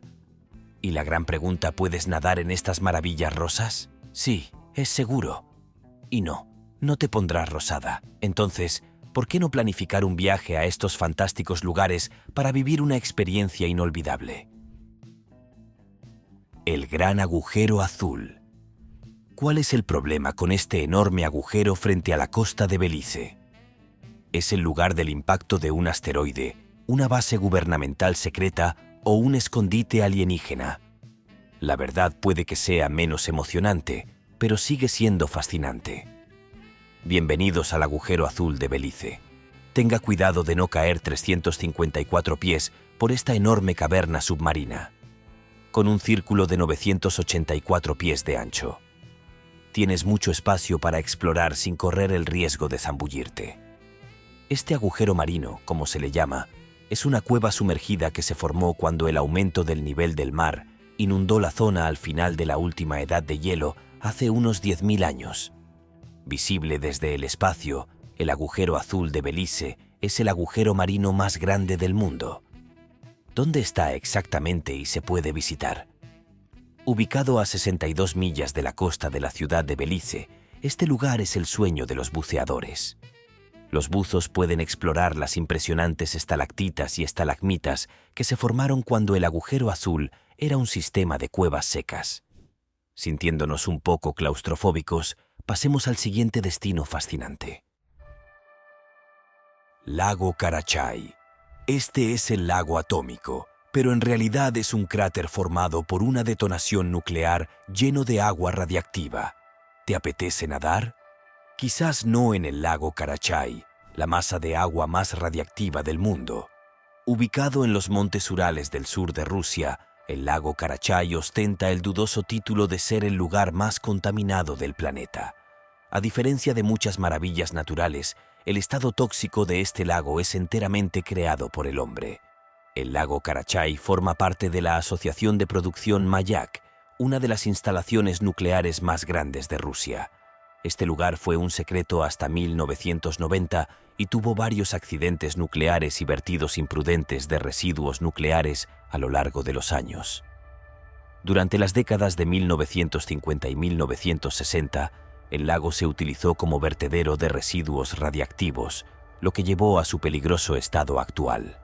¿Y la gran pregunta, puedes nadar en estas maravillas rosas? Sí, es seguro. Y no, no te pondrás rosada. Entonces, ¿por qué no planificar un viaje a estos fantásticos lugares para vivir una experiencia inolvidable? El Gran Agujero Azul. ¿Cuál es el problema con este enorme agujero frente a la costa de Belice? Es el lugar del impacto de un asteroide, una base gubernamental secreta o un escondite alienígena. La verdad puede que sea menos emocionante, pero sigue siendo fascinante. Bienvenidos al agujero azul de Belice. Tenga cuidado de no caer 354 pies por esta enorme caverna submarina, con un círculo de 984 pies de ancho. Tienes mucho espacio para explorar sin correr el riesgo de zambullirte. Este agujero marino, como se le llama, es una cueva sumergida que se formó cuando el aumento del nivel del mar inundó la zona al final de la última edad de hielo hace unos 10.000 años. Visible desde el espacio, el agujero azul de Belice es el agujero marino más grande del mundo. ¿Dónde está exactamente y se puede visitar? Ubicado a 62 millas de la costa de la ciudad de Belice, este lugar es el sueño de los buceadores. Los buzos pueden explorar las impresionantes estalactitas y estalagmitas que se formaron cuando el agujero azul era un sistema de cuevas secas. Sintiéndonos un poco claustrofóbicos, pasemos al siguiente destino fascinante. Lago Karachay. Este es el lago atómico, pero en realidad es un cráter formado por una detonación nuclear lleno de agua radiactiva. ¿Te apetece nadar? Quizás no en el lago Karachay, la masa de agua más radiactiva del mundo. Ubicado en los montes Urales del sur de Rusia, el lago Karachay ostenta el dudoso título de ser el lugar más contaminado del planeta. A diferencia de muchas maravillas naturales, el estado tóxico de este lago es enteramente creado por el hombre. El lago Karachay forma parte de la Asociación de Producción Mayak, una de las instalaciones nucleares más grandes de Rusia. Este lugar fue un secreto hasta 1990 y tuvo varios accidentes nucleares y vertidos imprudentes de residuos nucleares a lo largo de los años. Durante las décadas de 1950 y 1960, el lago se utilizó como vertedero de residuos radiactivos, lo que llevó a su peligroso estado actual.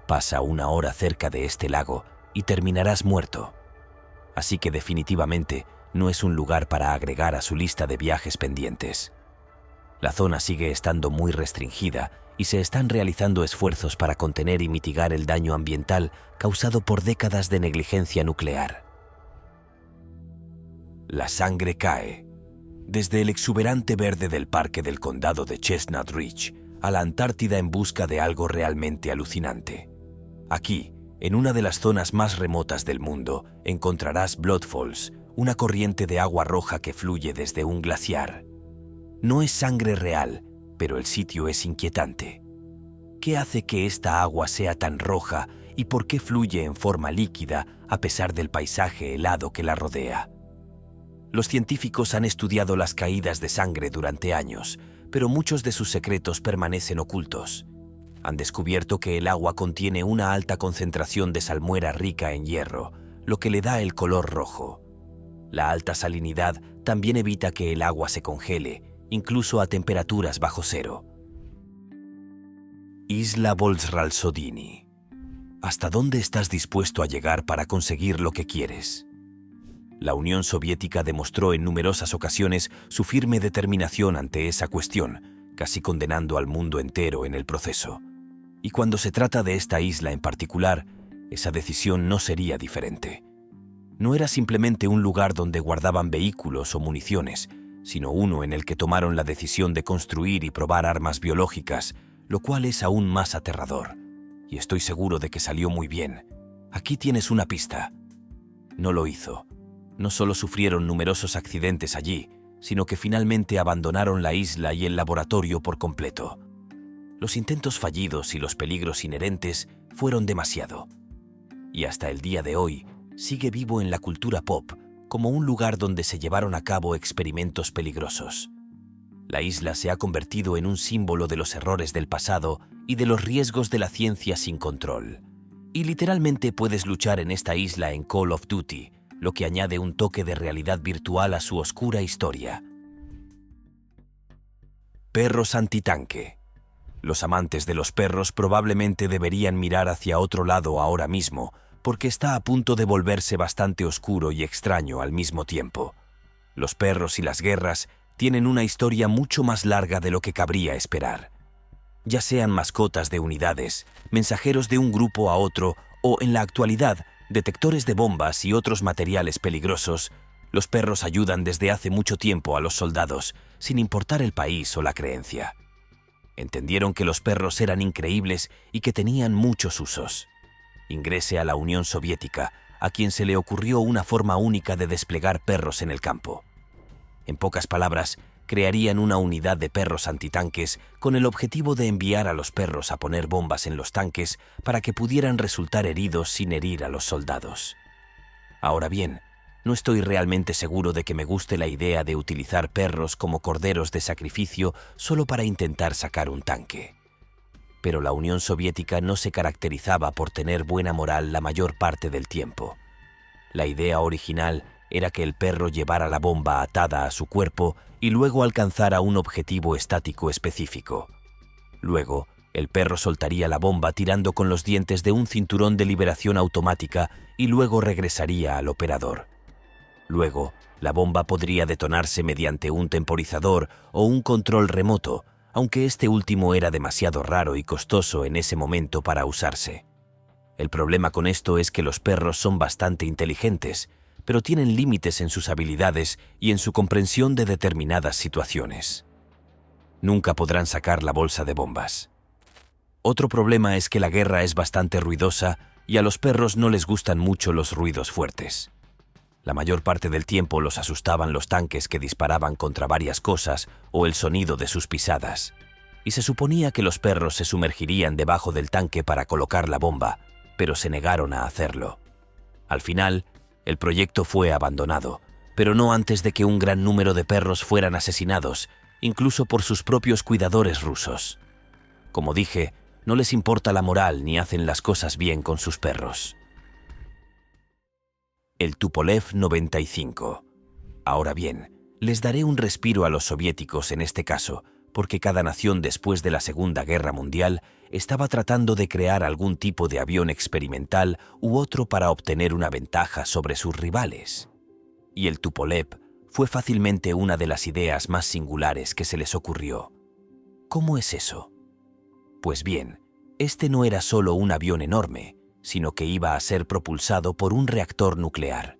Pasa una hora cerca de este lago y terminarás muerto. Así que definitivamente no es un lugar para agregar a su lista de viajes pendientes. La zona sigue estando muy restringida y se están realizando esfuerzos para contener y mitigar el daño ambiental causado por décadas de negligencia nuclear. La sangre cae. Desde el exuberante verde del parque del condado de Chestnut Ridge a la Antártida en busca de algo realmente alucinante. Aquí, en una de las zonas más remotas del mundo, encontrarás Blood Falls, una corriente de agua roja que fluye desde un glaciar. No es sangre real, pero el sitio es inquietante. ¿Qué hace que esta agua sea tan roja y por qué fluye en forma líquida a pesar del paisaje helado que la rodea? Los científicos han estudiado las caídas de sangre durante años, pero muchos de sus secretos permanecen ocultos. Han descubierto que el agua contiene una alta concentración de salmuera rica en hierro, lo que le da el color rojo. La alta salinidad también evita que el agua se congele, incluso a temperaturas bajo cero. Isla Volsralsodini. ¿Hasta dónde estás dispuesto a llegar para conseguir lo que quieres? La Unión Soviética demostró en numerosas ocasiones su firme determinación ante esa cuestión, casi condenando al mundo entero en el proceso. Y cuando se trata de esta isla en particular, esa decisión no sería diferente. No era simplemente un lugar donde guardaban vehículos o municiones, sino uno en el que tomaron la decisión de construir y probar armas biológicas, lo cual es aún más aterrador. Y estoy seguro de que salió muy bien. Aquí tienes una pista. No lo hizo. No solo sufrieron numerosos accidentes allí, sino que finalmente abandonaron la isla y el laboratorio por completo. Los intentos fallidos y los peligros inherentes fueron demasiado. Y hasta el día de hoy, sigue vivo en la cultura pop como un lugar donde se llevaron a cabo experimentos peligrosos. La isla se ha convertido en un símbolo de los errores del pasado y de los riesgos de la ciencia sin control. Y literalmente puedes luchar en esta isla en Call of Duty, lo que añade un toque de realidad virtual a su oscura historia. Perros antitanque. Los amantes de los perros probablemente deberían mirar hacia otro lado ahora mismo, porque está a punto de volverse bastante oscuro y extraño al mismo tiempo. Los perros y las guerras tienen una historia mucho más larga de lo que cabría esperar. Ya sean mascotas de unidades, mensajeros de un grupo a otro o, en la actualidad, detectores de bombas y otros materiales peligrosos, los perros ayudan desde hace mucho tiempo a los soldados, sin importar el país o la creencia. Entendieron que los perros eran increíbles y que tenían muchos usos. Ingrese a la Unión Soviética, a quien se le ocurrió una forma única de desplegar perros en el campo. En pocas palabras, crearían una unidad de perros antitanques con el objetivo de enviar a los perros a poner bombas en los tanques para que pudieran resultar heridos sin herir a los soldados. Ahora bien, no estoy realmente seguro de que me guste la idea de utilizar perros como corderos de sacrificio solo para intentar sacar un tanque. Pero la Unión Soviética no se caracterizaba por tener buena moral la mayor parte del tiempo. La idea original era que el perro llevara la bomba atada a su cuerpo y luego alcanzara un objetivo estático específico. Luego, el perro soltaría la bomba tirando con los dientes de un cinturón de liberación automática y luego regresaría al operador. Luego, la bomba podría detonarse mediante un temporizador o un control remoto, aunque este último era demasiado raro y costoso en ese momento para usarse. El problema con esto es que los perros son bastante inteligentes, pero tienen límites en sus habilidades y en su comprensión de determinadas situaciones. Nunca podrán sacar la bolsa de bombas. Otro problema es que la guerra es bastante ruidosa y a los perros no les gustan mucho los ruidos fuertes. La mayor parte del tiempo los asustaban los tanques que disparaban contra varias cosas o el sonido de sus pisadas. Y se suponía que los perros se sumergirían debajo del tanque para colocar la bomba, pero se negaron a hacerlo. Al final, el proyecto fue abandonado, pero no antes de que un gran número de perros fueran asesinados, incluso por sus propios cuidadores rusos. Como dije, no les importa la moral ni hacen las cosas bien con sus perros. El Tupolev 95. Ahora bien, les daré un respiro a los soviéticos en este caso, porque cada nación después de la Segunda Guerra Mundial estaba tratando de crear algún tipo de avión experimental u otro para obtener una ventaja sobre sus rivales. Y el Tupolev fue fácilmente una de las ideas más singulares que se les ocurrió. ¿Cómo es eso? Pues bien, este no era solo un avión enorme, sino que iba a ser propulsado por un reactor nuclear.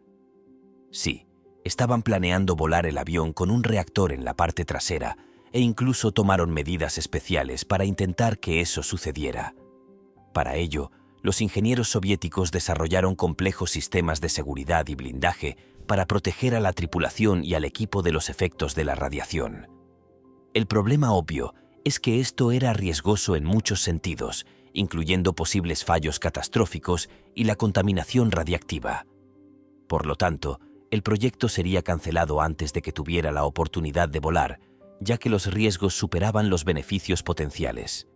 Sí, estaban planeando volar el avión con un reactor en la parte trasera e incluso tomaron medidas especiales para intentar que eso sucediera. Para ello, los ingenieros soviéticos desarrollaron complejos sistemas de seguridad y blindaje para proteger a la tripulación y al equipo de los efectos de la radiación. El problema obvio es que esto era riesgoso en muchos sentidos, incluyendo posibles fallos catastróficos y la contaminación radiactiva. Por lo tanto, el proyecto sería cancelado antes de que tuviera la oportunidad de volar, ya que los riesgos superaban los beneficios potenciales.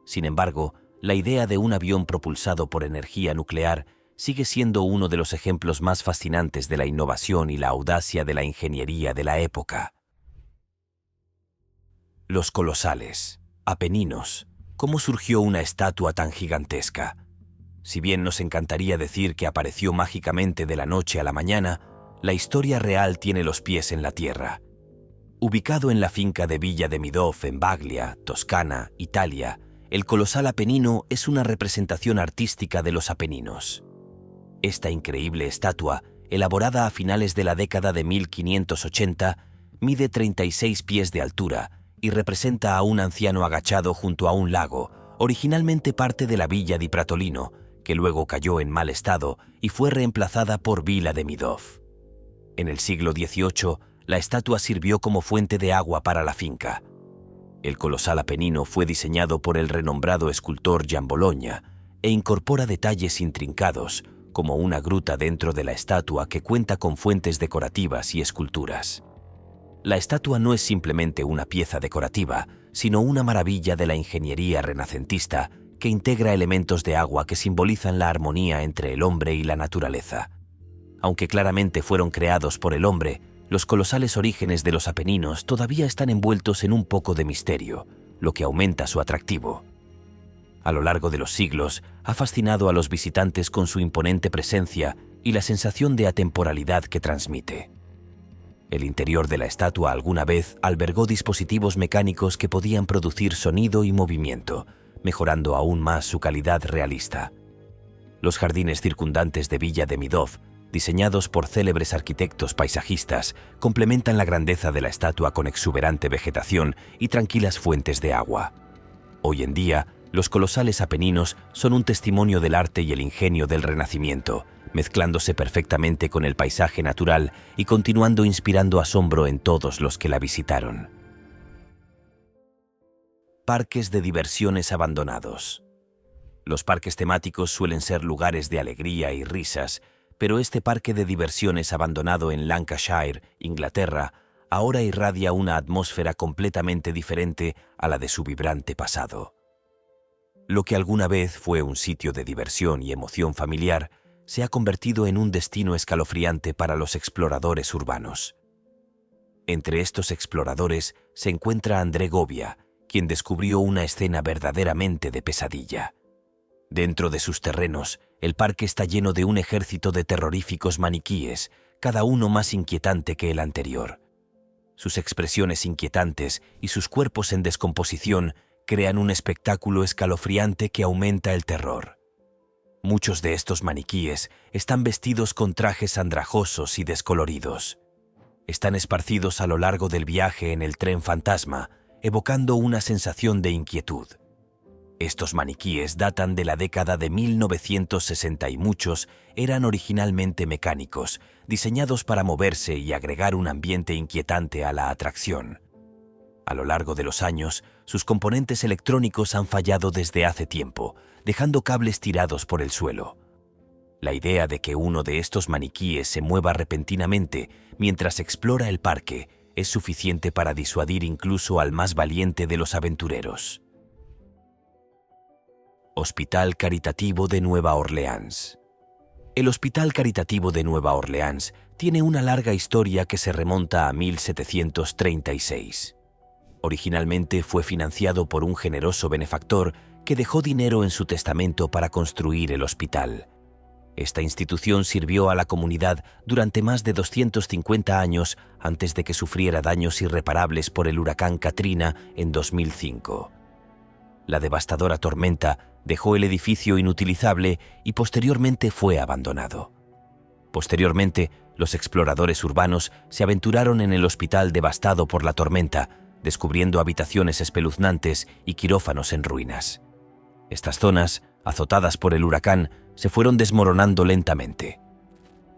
Sin embargo, la idea de un avión propulsado por energía nuclear sigue siendo uno de los ejemplos más fascinantes de la innovación y la audacia de la ingeniería de la época. Los colosales, Apeninos. ¿Cómo surgió una estatua tan gigantesca? Si bien nos encantaría decir que apareció mágicamente de la noche a la mañana, la historia real tiene los pies en la tierra. Ubicado en la finca de Villa de Midov, en Baglia, Toscana, Italia, el colosal Apenino es una representación artística de los Apeninos. Esta increíble estatua, elaborada a finales de la década de 1580, mide 36 pies de altura y representa a un anciano agachado junto a un lago, originalmente parte de la villa di Pratolino, que luego cayó en mal estado y fue reemplazada por Villa de Midov. En el siglo XVIII, la estatua sirvió como fuente de agua para la finca. El colosal Apenino fue diseñado por el renombrado escultor Gian Bologna e incorpora detalles intrincados, como una gruta dentro de la estatua que cuenta con fuentes decorativas y esculturas. La estatua no es simplemente una pieza decorativa, sino una maravilla de la ingeniería renacentista que integra elementos de agua que simbolizan la armonía entre el hombre y la naturaleza. Aunque claramente fueron creados por el hombre, los colosales orígenes de los Apeninos todavía están envueltos en un poco de misterio, lo que aumenta su atractivo. A lo largo de los siglos, ha fascinado a los visitantes con su imponente presencia y la sensación de atemporalidad que transmite. El interior de la estatua alguna vez albergó dispositivos mecánicos que podían producir sonido y movimiento, mejorando aún más su calidad realista. Los jardines circundantes de Villa de Midov, diseñados por célebres arquitectos paisajistas, complementan la grandeza de la estatua con exuberante vegetación y tranquilas fuentes de agua. Hoy en día, los colosales Apeninos son un testimonio del arte y el ingenio del Renacimiento, mezclándose perfectamente con el paisaje natural y continuando inspirando asombro en todos los que la visitaron. Parques de diversiones abandonados. Los parques temáticos suelen ser lugares de alegría y risas, pero este parque de diversiones abandonado en Lancashire, Inglaterra, ahora irradia una atmósfera completamente diferente a la de su vibrante pasado. Lo que alguna vez fue un sitio de diversión y emoción familiar, se ha convertido en un destino escalofriante para los exploradores urbanos. Entre estos exploradores se encuentra André Gobbia, quien descubrió una escena verdaderamente de pesadilla. Dentro de sus terrenos, el parque está lleno de un ejército de terroríficos maniquíes, cada uno más inquietante que el anterior. Sus expresiones inquietantes y sus cuerpos en descomposición crean un espectáculo escalofriante que aumenta el terror. Muchos de estos maniquíes están vestidos con trajes andrajosos y descoloridos. Están esparcidos a lo largo del viaje en el tren fantasma, evocando una sensación de inquietud. Estos maniquíes datan de la década de 1960 y muchos eran originalmente mecánicos, diseñados para moverse y agregar un ambiente inquietante a la atracción. A lo largo de los años, sus componentes electrónicos han fallado desde hace tiempo, dejando cables tirados por el suelo. La idea de que uno de estos maniquíes se mueva repentinamente mientras explora el parque es suficiente para disuadir incluso al más valiente de los aventureros. Hospital Caritativo de Nueva Orleans. El Hospital Caritativo de Nueva Orleans tiene una larga historia que se remonta a 1736. Originalmente fue financiado por un generoso benefactor que dejó dinero en su testamento para construir el hospital. Esta institución sirvió a la comunidad durante más de 250 años antes de que sufriera daños irreparables por el huracán Katrina en 2005. La devastadora tormenta dejó el edificio inutilizable y posteriormente fue abandonado. Posteriormente, los exploradores urbanos se aventuraron en el hospital devastado por la tormenta, descubriendo habitaciones espeluznantes y quirófanos en ruinas. Estas zonas, azotadas por el huracán, se fueron desmoronando lentamente.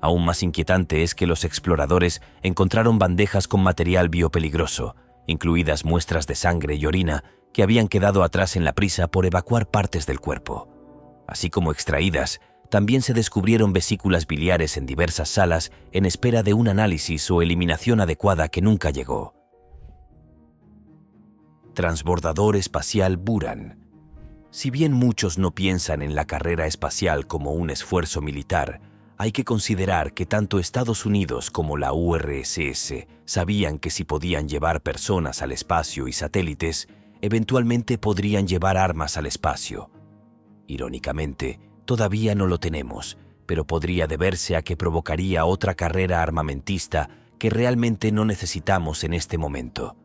Aún más inquietante es que los exploradores encontraron bandejas con material biopeligroso, incluidas muestras de sangre y orina que habían quedado atrás en la prisa por evacuar partes del cuerpo. Así como extraídas, también se descubrieron vesículas biliares en diversas salas en espera de un análisis o eliminación adecuada que nunca llegó. Transbordador espacial Buran. Si bien muchos no piensan en la carrera espacial como un esfuerzo militar, hay que considerar que tanto Estados Unidos como la URSS sabían que si podían llevar personas al espacio y satélites, eventualmente podrían llevar armas al espacio. Irónicamente, todavía no lo tenemos, pero podría deberse a que provocaría otra carrera armamentista que realmente no necesitamos en este momento.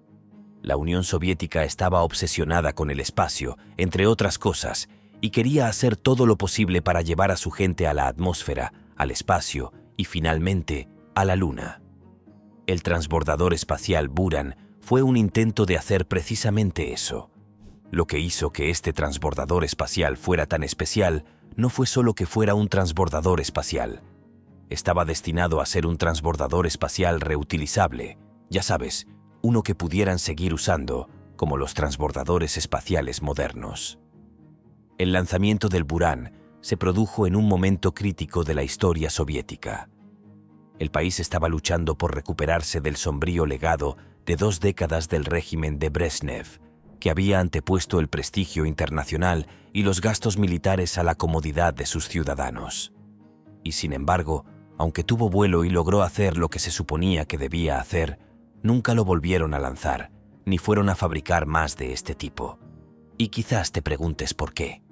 La Unión Soviética estaba obsesionada con el espacio, entre otras cosas, y quería hacer todo lo posible para llevar a su gente a la atmósfera, al espacio y, finalmente, a la Luna. El transbordador espacial Buran fue un intento de hacer precisamente eso. Lo que hizo que este transbordador espacial fuera tan especial no fue solo que fuera un transbordador espacial. Estaba destinado a ser un transbordador espacial reutilizable, ya sabes, uno que pudieran seguir usando, como los transbordadores espaciales modernos. El lanzamiento del Buran se produjo en un momento crítico de la historia soviética. El país estaba luchando por recuperarse del sombrío legado de 2 décadas del régimen de Brezhnev, que había antepuesto el prestigio internacional y los gastos militares a la comodidad de sus ciudadanos. Y sin embargo, aunque tuvo vuelo y logró hacer lo que se suponía que debía hacer, nunca lo volvieron a lanzar, ni fueron a fabricar más de este tipo. Y quizás te preguntes por qué.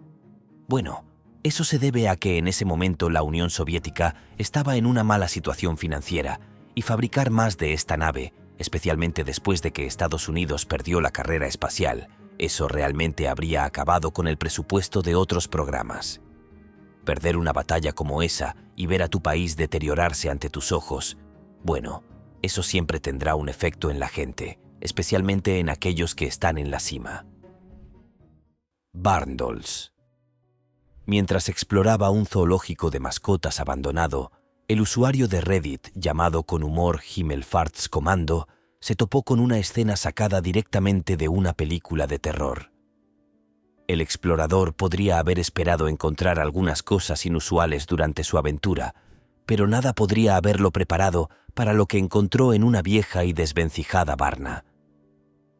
Bueno, eso se debe a que en ese momento la Unión Soviética estaba en una mala situación financiera y fabricar más de esta nave, especialmente después de que Estados Unidos perdió la carrera espacial, eso realmente habría acabado con el presupuesto de otros programas. Perder una batalla como esa y ver a tu país deteriorarse ante tus ojos, bueno, eso siempre tendrá un efecto en la gente, especialmente en aquellos que están en la cima. Barndolls. Mientras exploraba un zoológico de mascotas abandonado, el usuario de Reddit llamado con humor Himmelfahrts Commando se topó con una escena sacada directamente de una película de terror. El explorador podría haber esperado encontrar algunas cosas inusuales durante su aventura, pero nada podría haberlo preparado para lo que encontró en una vieja y desvencijada Varna.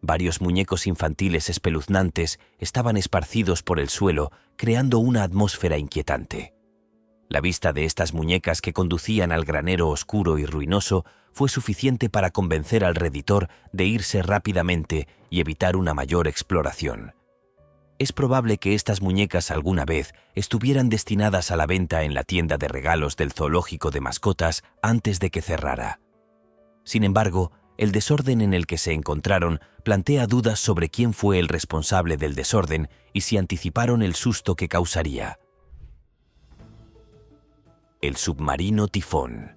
Varios muñecos infantiles espeluznantes estaban esparcidos por el suelo, creando una atmósfera inquietante. La vista de estas muñecas que conducían al granero oscuro y ruinoso fue suficiente para convencer al redditor de irse rápidamente y evitar una mayor exploración. Es probable que estas muñecas alguna vez estuvieran destinadas a la venta en la tienda de regalos del zoológico de mascotas antes de que cerrara. Sin embargo, el desorden en el que se encontraron plantea dudas sobre quién fue el responsable del desorden y si anticiparon el susto que causaría. El submarino Tifón.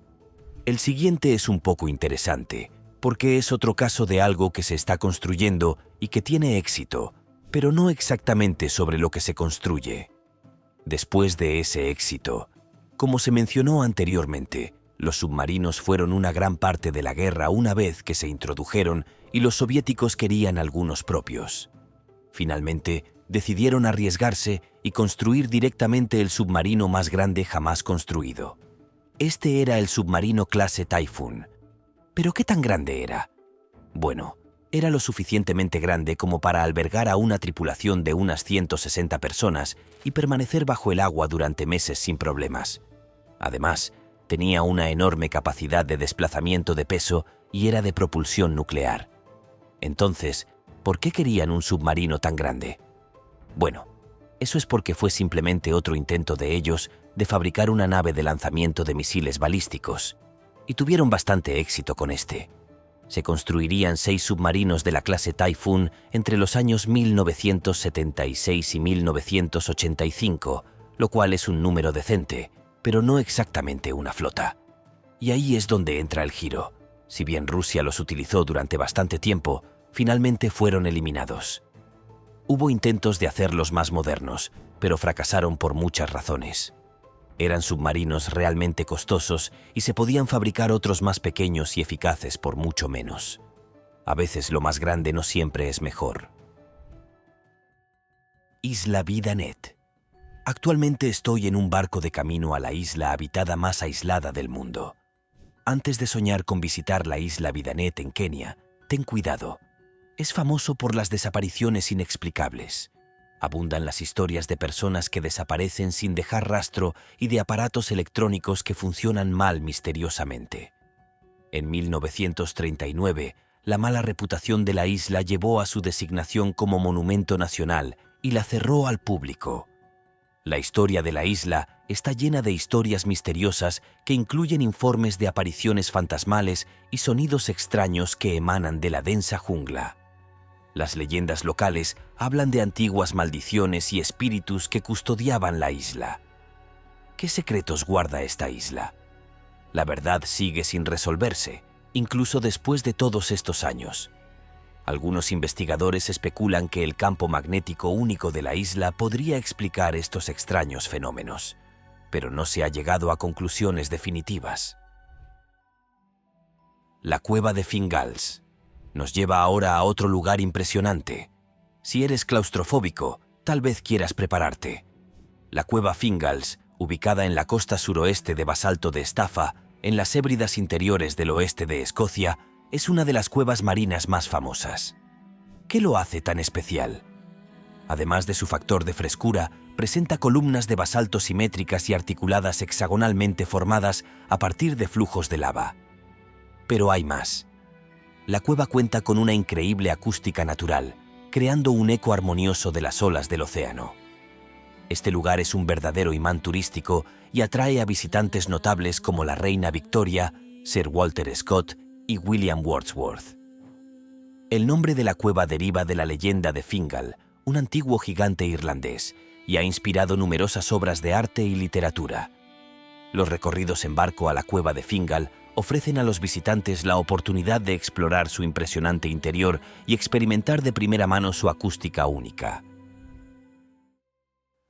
El siguiente es un poco interesante, porque es otro caso de algo que se está construyendo y que tiene éxito, pero no exactamente sobre lo que se construye. Después de ese éxito, como se mencionó anteriormente, los submarinos fueron una gran parte de la guerra una vez que se introdujeron y los soviéticos querían algunos propios. Finalmente, decidieron arriesgarse y construir directamente el submarino más grande jamás construido. Este era el submarino clase Typhoon. ¿Pero qué tan grande era? Bueno, era lo suficientemente grande como para albergar a una tripulación de unas 160 personas y permanecer bajo el agua durante meses sin problemas. Además, tenía una enorme capacidad de desplazamiento de peso y era de propulsión nuclear. Entonces, ¿por qué querían un submarino tan grande? Bueno, eso es porque fue simplemente otro intento de ellos de fabricar una nave de lanzamiento de misiles balísticos, y tuvieron bastante éxito con este. Se construirían 6 submarinos de la clase Typhoon entre los años 1976 y 1985, lo cual es un número decente, pero no exactamente una flota. Y ahí es donde entra el giro. Si bien Rusia los utilizó durante bastante tiempo, finalmente fueron eliminados. Hubo intentos de hacerlos más modernos, pero fracasaron por muchas razones. Eran submarinos realmente costosos y se podían fabricar otros más pequeños y eficaces por mucho menos. A veces lo más grande no siempre es mejor. Isla Vida Net. Actualmente estoy en un barco de camino a la isla habitada más aislada del mundo. Antes de soñar con visitar la isla Vida Net en Kenia, ten cuidado. Es famoso por las desapariciones inexplicables. Abundan las historias de personas que desaparecen sin dejar rastro y de aparatos electrónicos que funcionan mal misteriosamente. En 1939, la mala reputación de la isla llevó a su designación como monumento nacional y la cerró al público. La historia de la isla está llena de historias misteriosas que incluyen informes de apariciones fantasmales y sonidos extraños que emanan de la densa jungla. Las leyendas locales hablan de antiguas maldiciones y espíritus que custodiaban la isla. ¿Qué secretos guarda esta isla? La verdad sigue sin resolverse, incluso después de todos estos años. Algunos investigadores especulan que el campo magnético único de la isla podría explicar estos extraños fenómenos, pero no se ha llegado a conclusiones definitivas. La cueva de Fingal's nos lleva ahora a otro lugar impresionante. Si eres claustrofóbico, tal vez quieras prepararte. La cueva Fingal's, ubicada en la costa suroeste de basalto de Staffa, en las Hébridas interiores del oeste de Escocia, es una de las cuevas marinas más famosas. ¿Qué lo hace tan especial? Además de su factor de frescura, presenta columnas de basalto simétricas y articuladas hexagonalmente formadas a partir de flujos de lava. Pero hay más. La cueva cuenta con una increíble acústica natural, creando un eco armonioso de las olas del océano. Este lugar es un verdadero imán turístico y atrae a visitantes notables como la reina Victoria, Sir Walter Scott y William Wordsworth. El nombre de la cueva deriva de la leyenda de Fingal, un antiguo gigante irlandés, y ha inspirado numerosas obras de arte y literatura. Los recorridos en barco a la cueva de Fingal ofrecen a los visitantes la oportunidad de explorar su impresionante interior y experimentar de primera mano su acústica única.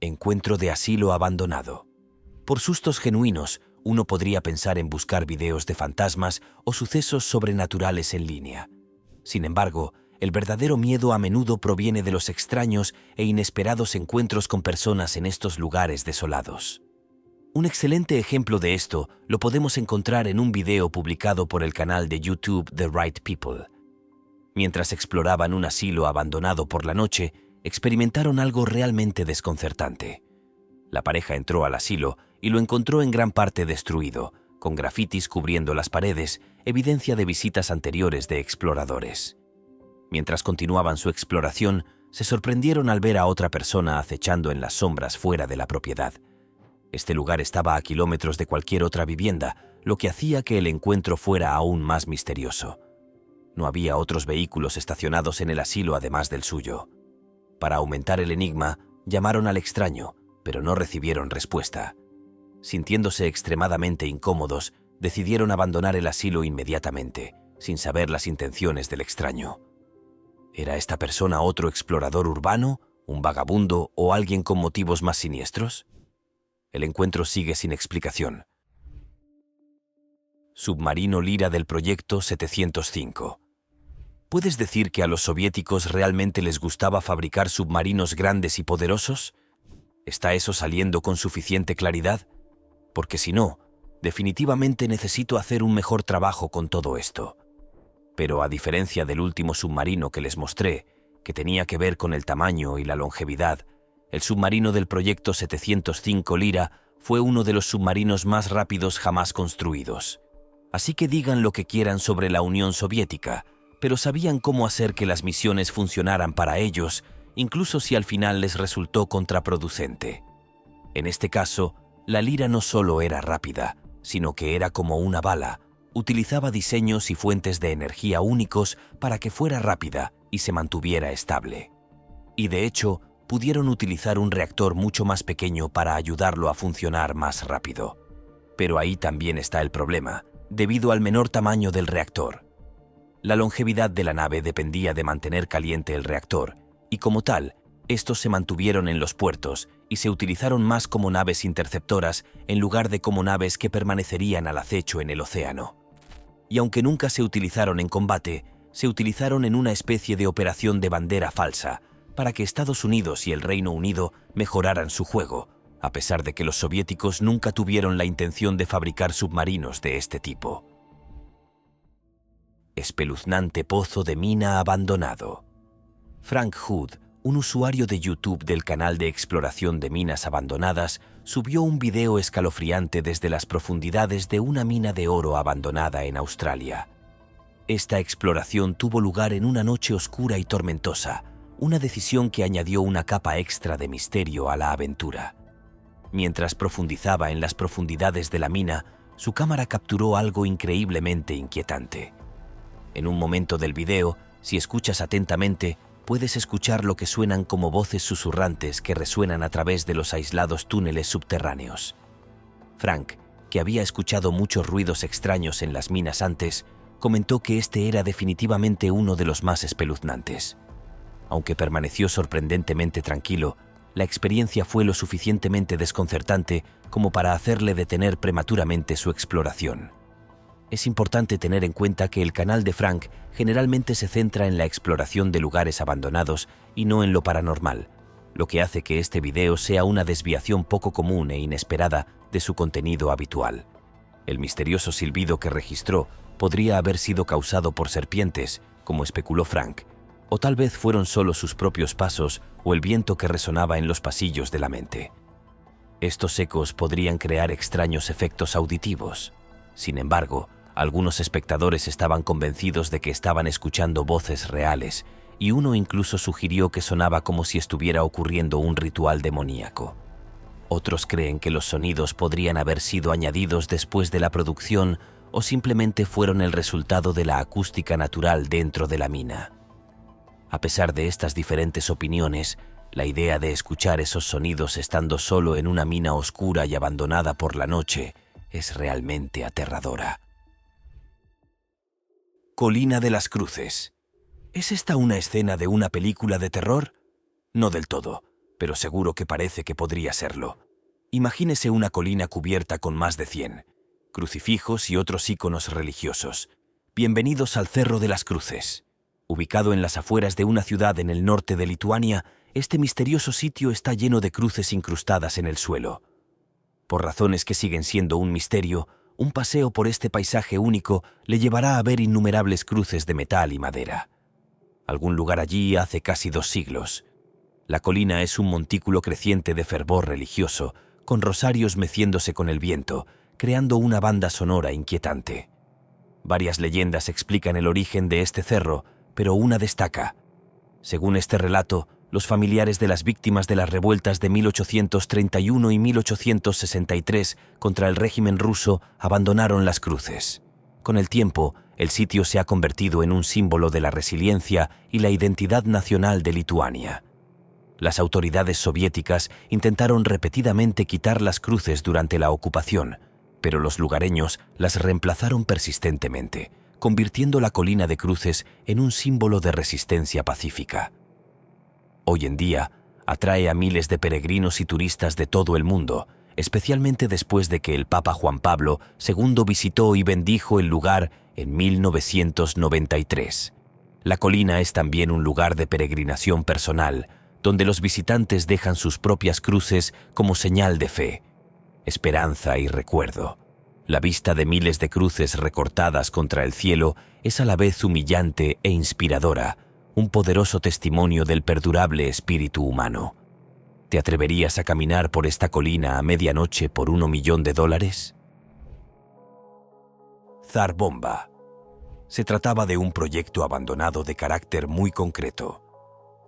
Encuentro de asilo abandonado. Por sustos genuinos, uno podría pensar en buscar videos de fantasmas o sucesos sobrenaturales en línea. Sin embargo, el verdadero miedo a menudo proviene de los extraños e inesperados encuentros con personas en estos lugares desolados. Un excelente ejemplo de esto lo podemos encontrar en un video publicado por el canal de YouTube The Right People. Mientras exploraban un asilo abandonado por la noche, experimentaron algo realmente desconcertante. La pareja entró al asilo y lo encontró en gran parte destruido, con grafitis cubriendo las paredes, evidencia de visitas anteriores de exploradores. Mientras continuaban su exploración, se sorprendieron al ver a otra persona acechando en las sombras fuera de la propiedad. Este lugar estaba a kilómetros de cualquier otra vivienda, lo que hacía que el encuentro fuera aún más misterioso. No había otros vehículos estacionados en el asilo además del suyo. Para aumentar el enigma, llamaron al extraño, pero no recibieron respuesta. Sintiéndose extremadamente incómodos, decidieron abandonar el asilo inmediatamente, sin saber las intenciones del extraño. ¿Era esta persona otro explorador urbano, un vagabundo o alguien con motivos más siniestros? El encuentro sigue sin explicación. Submarino Lira del proyecto 705. ¿Puedes decir que a los soviéticos realmente les gustaba fabricar submarinos grandes y poderosos? ¿Está eso saliendo con suficiente claridad? Porque si no, definitivamente necesito hacer un mejor trabajo con todo esto. Pero a diferencia del último submarino que les mostré, que tenía que ver con el tamaño y la longevidad, el submarino del proyecto 705 Lira fue uno de los submarinos más rápidos jamás construidos. Así que digan lo que quieran sobre la Unión Soviética, pero sabían cómo hacer que las misiones funcionaran para ellos, incluso si al final les resultó contraproducente. En este caso, la Lira no solo era rápida, sino que era como una bala, utilizaba diseños y fuentes de energía únicos para que fuera rápida y se mantuviera estable. Y de hecho, pudieron utilizar un reactor mucho más pequeño para ayudarlo a funcionar más rápido. Pero ahí también está el problema, debido al menor tamaño del reactor. La longevidad de la nave dependía de mantener caliente el reactor, y como tal, estos se mantuvieron en los puertos y se utilizaron más como naves interceptoras en lugar de como naves que permanecerían al acecho en el océano. Y aunque nunca se utilizaron en combate, se utilizaron en una especie de operación de bandera falsa, para que Estados Unidos y el Reino Unido mejoraran su juego, a pesar de que los soviéticos nunca tuvieron la intención de fabricar submarinos de este tipo. Espeluznante pozo de mina abandonado. Frank Hood, un usuario de YouTube del canal de exploración de minas abandonadas, subió un video escalofriante desde las profundidades de una mina de oro abandonada en Australia. Esta exploración tuvo lugar en una noche oscura y tormentosa, una decisión que añadió una capa extra de misterio a la aventura. Mientras profundizaba en las profundidades de la mina, su cámara capturó algo increíblemente inquietante. En un momento del video, si escuchas atentamente, puedes escuchar lo que suenan como voces susurrantes que resuenan a través de los aislados túneles subterráneos. Frank, que había escuchado muchos ruidos extraños en las minas antes, comentó que este era definitivamente uno de los más espeluznantes. Aunque permaneció sorprendentemente tranquilo, la experiencia fue lo suficientemente desconcertante como para hacerle detener prematuramente su exploración. Es importante tener en cuenta que el canal de Frank generalmente se centra en la exploración de lugares abandonados y no en lo paranormal, lo que hace que este video sea una desviación poco común e inesperada de su contenido habitual. El misterioso silbido que registró podría haber sido causado por serpientes, como especuló Frank, o tal vez fueron solo sus propios pasos o el viento que resonaba en los pasillos de la mente. Estos ecos podrían crear extraños efectos auditivos. Sin embargo, algunos espectadores estaban convencidos de que estaban escuchando voces reales, y uno incluso sugirió que sonaba como si estuviera ocurriendo un ritual demoníaco. Otros creen que los sonidos podrían haber sido añadidos después de la producción o simplemente fueron el resultado de la acústica natural dentro de la mina. A pesar de estas diferentes opiniones, la idea de escuchar esos sonidos estando solo en una mina oscura y abandonada por la noche es realmente aterradora. Colina de las Cruces. ¿Es esta una escena de una película de terror? No del todo, pero seguro que parece que podría serlo. Imagínese una colina cubierta con más de 100 crucifijos y otros íconos religiosos. Bienvenidos al Cerro de las Cruces. Ubicado en las afueras de una ciudad en el norte de Lituania, este misterioso sitio está lleno de cruces incrustadas en el suelo. Por razones que siguen siendo un misterio, un paseo por este paisaje único le llevará a ver innumerables cruces de metal y madera. Algún lugar allí hace casi 2 siglos. La colina es un montículo creciente de fervor religioso, con rosarios meciéndose con el viento, creando una banda sonora inquietante. Varias leyendas explican el origen de este cerro, pero una destaca. Según este relato, los familiares de las víctimas de las revueltas de 1831 y 1863 contra el régimen ruso abandonaron las cruces. Con el tiempo, el sitio se ha convertido en un símbolo de la resiliencia y la identidad nacional de Lituania. Las autoridades soviéticas intentaron repetidamente quitar las cruces durante la ocupación, pero los lugareños las reemplazaron persistentemente, convirtiendo la colina de cruces en un símbolo de resistencia pacífica. Hoy en día, atrae a miles de peregrinos y turistas de todo el mundo, especialmente después de que el Papa Juan Pablo II visitó y bendijo el lugar en 1993. La colina es también un lugar de peregrinación personal, donde los visitantes dejan sus propias cruces como señal de fe, esperanza y recuerdo. La vista de miles de cruces recortadas contra el cielo es a la vez humillante e inspiradora, un poderoso testimonio del perdurable espíritu humano. ¿Te atreverías a caminar por esta colina a medianoche por $1 millón? Tsar Bomba. Se trataba de un proyecto abandonado de carácter muy concreto.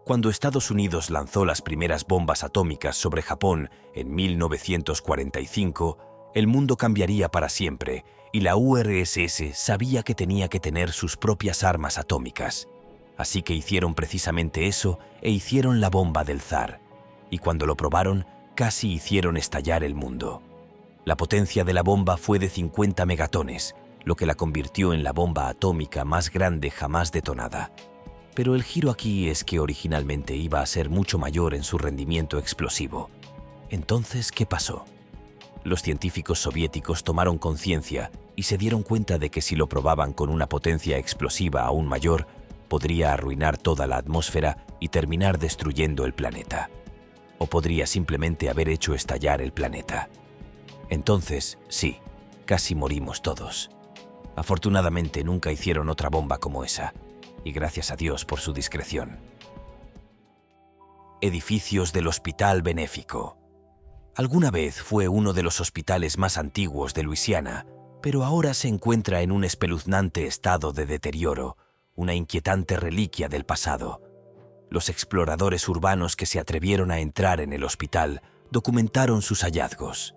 Cuando Estados Unidos lanzó las primeras bombas atómicas sobre Japón en 1945, el mundo cambiaría para siempre y la URSS sabía que tenía que tener sus propias armas atómicas. Así que hicieron precisamente eso e hicieron la bomba del zar. Y cuando lo probaron, casi hicieron estallar el mundo. La potencia de la bomba fue de 50 megatones, lo que la convirtió en la bomba atómica más grande jamás detonada. Pero el giro aquí es que originalmente iba a ser mucho mayor en su rendimiento explosivo. Entonces, ¿qué pasó? Los científicos soviéticos tomaron conciencia y se dieron cuenta de que si lo probaban con una potencia explosiva aún mayor, podría arruinar toda la atmósfera y terminar destruyendo el planeta. O podría simplemente haber hecho estallar el planeta. Entonces, sí, casi morimos todos. Afortunadamente nunca hicieron otra bomba como esa, y gracias a Dios por su discreción. Edificios del Hospital Benéfico. Alguna vez fue uno de los hospitales más antiguos de Luisiana, pero ahora se encuentra en un espeluznante estado de deterioro, una inquietante reliquia del pasado. Los exploradores urbanos que se atrevieron a entrar en el hospital documentaron sus hallazgos.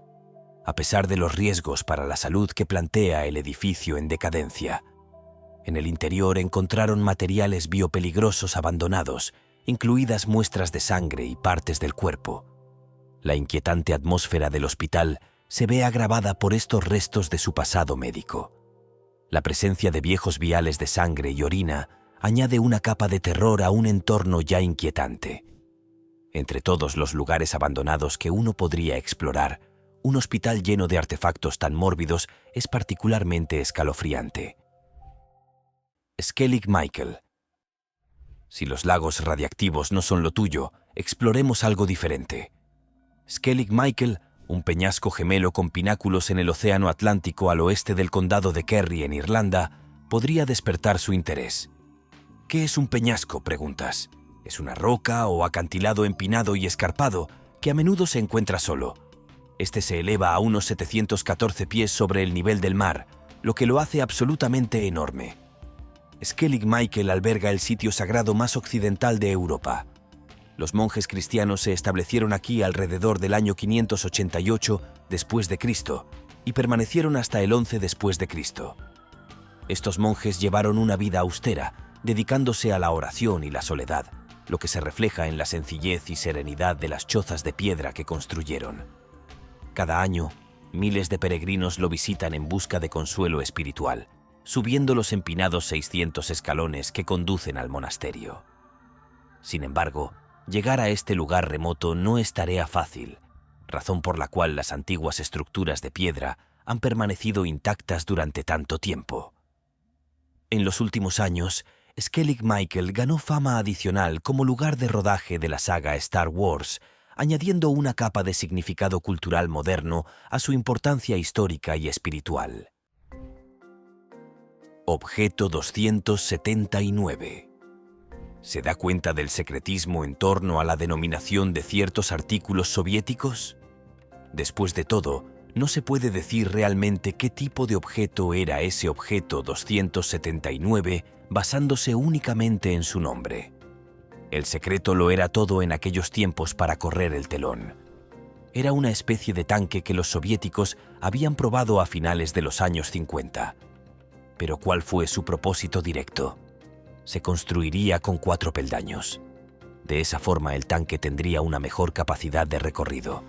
A pesar de los riesgos para la salud que plantea el edificio en decadencia, en el interior encontraron materiales biopeligrosos abandonados, incluidas muestras de sangre y partes del cuerpo. La inquietante atmósfera del hospital se ve agravada por estos restos de su pasado médico. La presencia de viejos viales de sangre y orina añade una capa de terror a un entorno ya inquietante. Entre todos los lugares abandonados que uno podría explorar, un hospital lleno de artefactos tan mórbidos es particularmente escalofriante. Skellig Michael. Si los lagos radiactivos no son lo tuyo, exploremos algo diferente. Skellig Michael, un peñasco gemelo con pináculos en el Océano Atlántico al oeste del condado de Kerry, en Irlanda, podría despertar su interés. ¿Qué es un peñasco?, preguntas. Es una roca o acantilado empinado y escarpado que a menudo se encuentra solo. Este se eleva a unos 714 pies sobre el nivel del mar, lo que lo hace absolutamente enorme. Skellig Michael alberga el sitio sagrado más occidental de Europa. Los monjes cristianos se establecieron aquí alrededor del año 588 después de Cristo y permanecieron hasta el 11 después de Cristo. Estos monjes llevaron una vida austera, dedicándose a la oración y la soledad, lo que se refleja en la sencillez y serenidad de las chozas de piedra que construyeron. Cada año, miles de peregrinos lo visitan en busca de consuelo espiritual, subiendo los empinados 600 escalones que conducen al monasterio. Sin embargo, llegar a este lugar remoto no es tarea fácil, razón por la cual las antiguas estructuras de piedra han permanecido intactas durante tanto tiempo. En los últimos años, Skellig Michael ganó fama adicional como lugar de rodaje de la saga Star Wars, añadiendo una capa de significado cultural moderno a su importancia histórica y espiritual. Objeto 279. ¿Se da cuenta del secretismo en torno a la denominación de ciertos artículos soviéticos? Después de todo, no se puede decir realmente qué tipo de objeto era ese objeto 279 basándose únicamente en su nombre. El secreto lo era todo en aquellos tiempos para correr el telón. Era una especie de tanque que los soviéticos habían probado a finales de los años 50. Pero ¿cuál fue su propósito directo? Se construiría con 4 peldaños. De esa forma el tanque tendría una mejor capacidad de recorrido.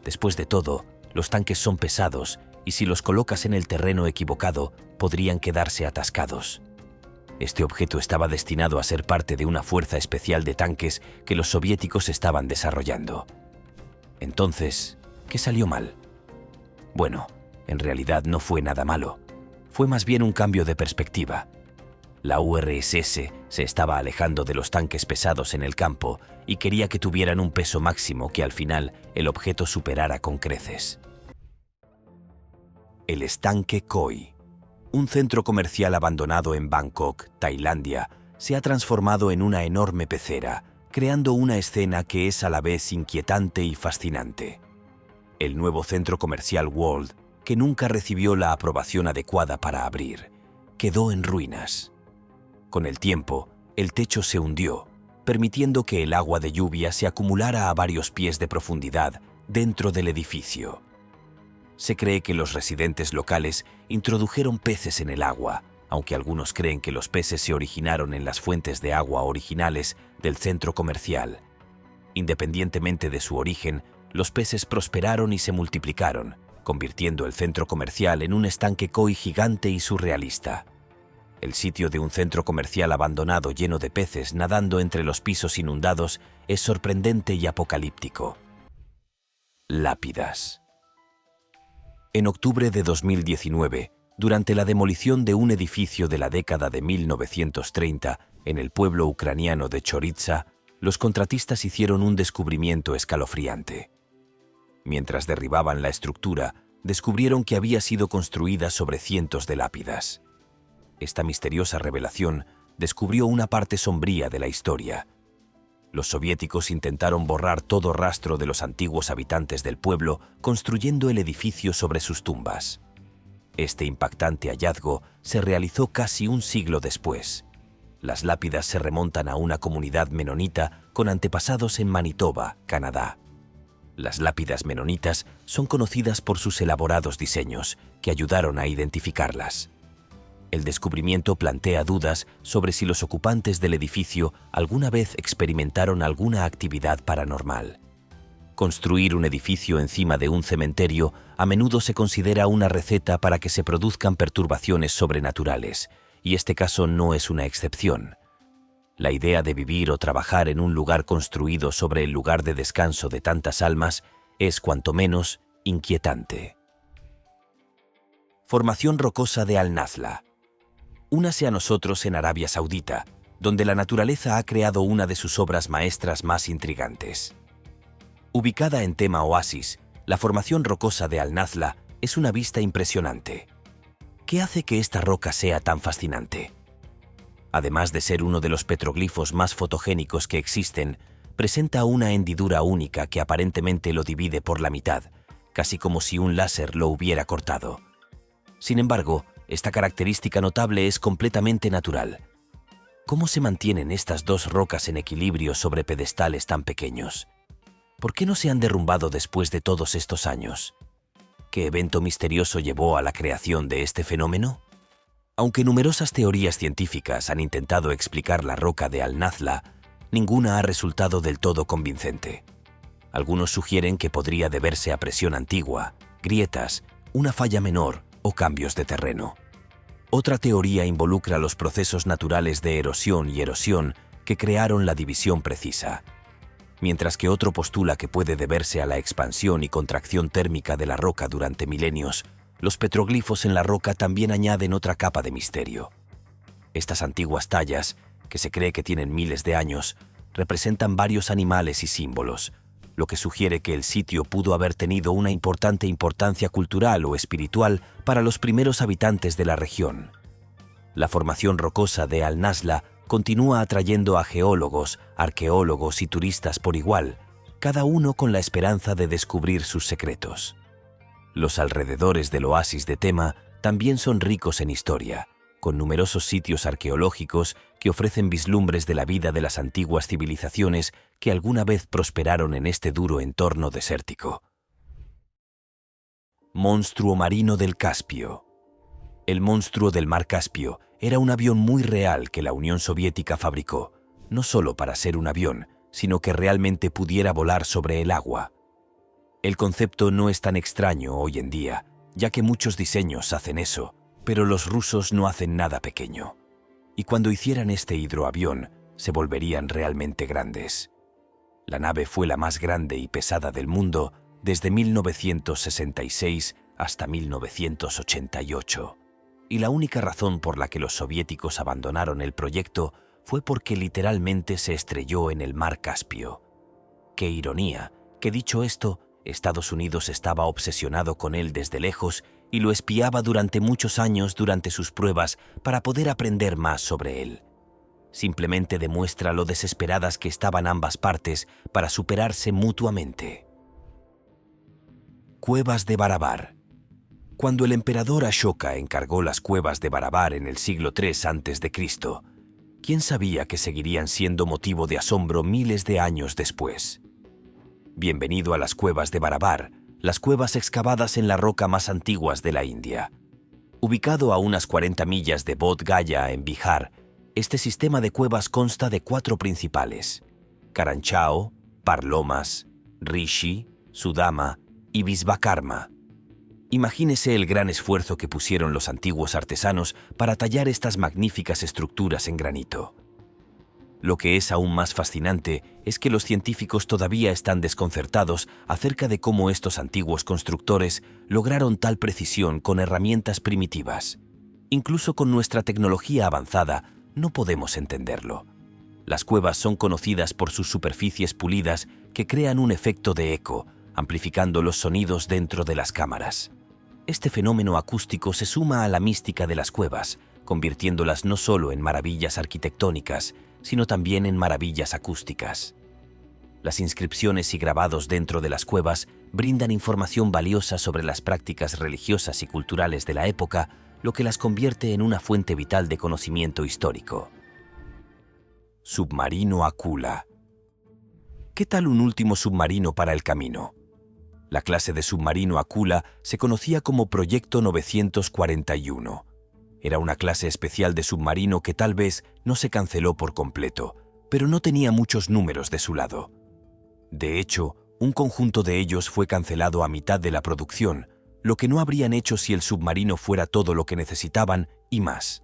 Después de todo, los tanques son pesados y si los colocas en el terreno equivocado, podrían quedarse atascados. Este objeto estaba destinado a ser parte de una fuerza especial de tanques que los soviéticos estaban desarrollando. Entonces, ¿qué salió mal? Bueno, en realidad no fue nada malo. Fue más bien un cambio de perspectiva. La URSS se estaba alejando de los tanques pesados en el campo y quería que tuvieran un peso máximo que al final el objeto superara con creces. El estanque Koi. Un centro comercial abandonado en Bangkok, Tailandia, se ha transformado en una enorme pecera, creando una escena que es a la vez inquietante y fascinante. El nuevo centro comercial World, que nunca recibió la aprobación adecuada para abrir, quedó en ruinas. Con el tiempo, el techo se hundió, permitiendo que el agua de lluvia se acumulara a varios pies de profundidad dentro del edificio. Se cree que los residentes locales introdujeron peces en el agua, aunque algunos creen que los peces se originaron en las fuentes de agua originales del centro comercial. Independientemente de su origen, los peces prosperaron y se multiplicaron, convirtiendo el centro comercial en un estanque koi gigante y surrealista. El sitio de un centro comercial abandonado lleno de peces nadando entre los pisos inundados es sorprendente y apocalíptico. Lápidas. En octubre de 2019, durante la demolición de un edificio de la década de 1930 en el pueblo ucraniano de Choritsa, los contratistas hicieron un descubrimiento escalofriante. Mientras derribaban la estructura, descubrieron que había sido construida sobre cientos de lápidas. Esta misteriosa revelación descubrió una parte sombría de la historia. Los soviéticos intentaron borrar todo rastro de los antiguos habitantes del pueblo construyendo el edificio sobre sus tumbas. Este impactante hallazgo se realizó casi un siglo después. Las lápidas se remontan a una comunidad menonita con antepasados en Manitoba, Canadá. Las lápidas menonitas son conocidas por sus elaborados diseños, que ayudaron a identificarlas. El descubrimiento plantea dudas sobre si los ocupantes del edificio alguna vez experimentaron alguna actividad paranormal. Construir un edificio encima de un cementerio a menudo se considera una receta para que se produzcan perturbaciones sobrenaturales, y este caso no es una excepción. La idea de vivir o trabajar en un lugar construido sobre el lugar de descanso de tantas almas es cuanto menos inquietante. Formación rocosa de Al-Nazla. Únase a nosotros en Arabia Saudita, donde la naturaleza ha creado una de sus obras maestras más intrigantes. Ubicada en Tema Oasis, la formación rocosa de Al-Nazla es una vista impresionante. ¿Qué hace que esta roca sea tan fascinante? Además de ser uno de los petroglifos más fotogénicos que existen, presenta una hendidura única que aparentemente lo divide por la mitad, casi como si un láser lo hubiera cortado. Sin embargo, esta característica notable es completamente natural. ¿Cómo se mantienen estas dos rocas en equilibrio sobre pedestales tan pequeños? ¿Por qué no se han derrumbado después de todos estos años? ¿Qué evento misterioso llevó a la creación de este fenómeno? Aunque numerosas teorías científicas han intentado explicar la roca de Al-Nazla, ninguna ha resultado del todo convincente. Algunos sugieren que podría deberse a presión antigua, grietas, una falla menor o cambios de terreno. Otra teoría involucra los procesos naturales de erosión y erosión que crearon la división precisa, mientras que otro postula que puede deberse a la expansión y contracción térmica de la roca durante milenios. Los petroglifos en la roca también añaden otra capa de misterio. Estas antiguas tallas, que se cree que tienen miles de años, representan varios animales y símbolos, lo que sugiere que el sitio pudo haber tenido una importante importancia cultural o espiritual para los primeros habitantes de la región. La formación rocosa de Al-Nazla continúa atrayendo a geólogos, arqueólogos y turistas por igual, cada uno con la esperanza de descubrir sus secretos. Los alrededores del oasis de Tema también son ricos en historia, con numerosos sitios arqueológicos que ofrecen vislumbres de la vida de las antiguas civilizaciones que alguna vez prosperaron en este duro entorno desértico. Monstruo marino del Caspio. El monstruo del mar Caspio era un avión muy real que la Unión Soviética fabricó, no solo para ser un avión, sino que realmente pudiera volar sobre el agua. El concepto no es tan extraño hoy en día, ya que muchos diseños hacen eso, pero los rusos no hacen nada pequeño. Y cuando hicieran este hidroavión, se volverían realmente grandes. La nave fue la más grande y pesada del mundo desde 1966 hasta 1988. Y la única razón por la que los soviéticos abandonaron el proyecto fue porque literalmente se estrelló en el mar Caspio. Qué ironía, que dicho esto, Estados Unidos estaba obsesionado con él desde lejos y lo espiaba durante muchos años durante sus pruebas para poder aprender más sobre él. Simplemente demuestra lo desesperadas que estaban ambas partes para superarse mutuamente. Cuevas de Barabar. Cuando el emperador Ashoka encargó las cuevas de Barabar en el siglo III a.C., ¿quién sabía que seguirían siendo motivo de asombro miles de años después? Bienvenido a las cuevas de Barabar, las cuevas excavadas en la roca más antiguas de la India. Ubicado a unas 40 millas de Bodh Gaya, en Bihar, este sistema de cuevas consta de 4 principales: Karanchao, Parlomas, Rishi, Sudama y Visvakarma. Imagínese el gran esfuerzo que pusieron los antiguos artesanos para tallar estas magníficas estructuras en granito. Lo que es aún más fascinante es que los científicos todavía están desconcertados acerca de cómo estos antiguos constructores lograron tal precisión con herramientas primitivas. Incluso con nuestra tecnología avanzada, no podemos entenderlo. Las cuevas son conocidas por sus superficies pulidas que crean un efecto de eco, amplificando los sonidos dentro de las cámaras. Este fenómeno acústico se suma a la mística de las cuevas, convirtiéndolas no solo en maravillas arquitectónicas, sino también en maravillas acústicas. Las inscripciones y grabados dentro de las cuevas brindan información valiosa sobre las prácticas religiosas y culturales de la época, lo que las convierte en una fuente vital de conocimiento histórico. Submarino Akula. ¿Qué tal un último submarino para el camino? La clase de submarino Akula se conocía como Proyecto 941. Era una clase especial de submarino que tal vez no se canceló por completo, pero no tenía muchos números de su lado. De hecho, un conjunto de ellos fue cancelado a mitad de la producción, lo que no habrían hecho si el submarino fuera todo lo que necesitaban y más.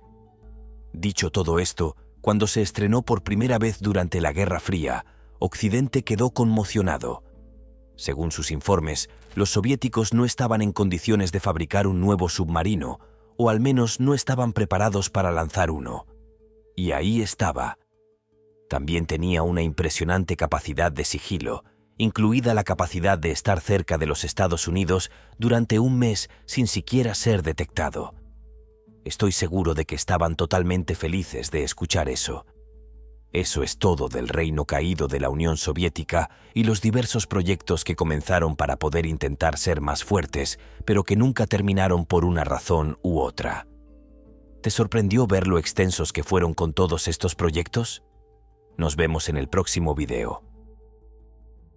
Dicho todo esto, cuando se estrenó por primera vez durante la Guerra Fría, Occidente quedó conmocionado. Según sus informes, los soviéticos no estaban en condiciones de fabricar un nuevo submarino, o al menos no estaban preparados para lanzar uno. Y ahí estaba. También tenía una impresionante capacidad de sigilo, incluida la capacidad de estar cerca de los Estados Unidos durante un mes sin siquiera ser detectado. Estoy seguro de que estaban totalmente felices de escuchar eso. Eso es todo del reino caído de la Unión Soviética y los diversos proyectos que comenzaron para poder intentar ser más fuertes, pero que nunca terminaron por una razón u otra. ¿Te sorprendió ver lo extensos que fueron con todos estos proyectos? Nos vemos en el próximo video.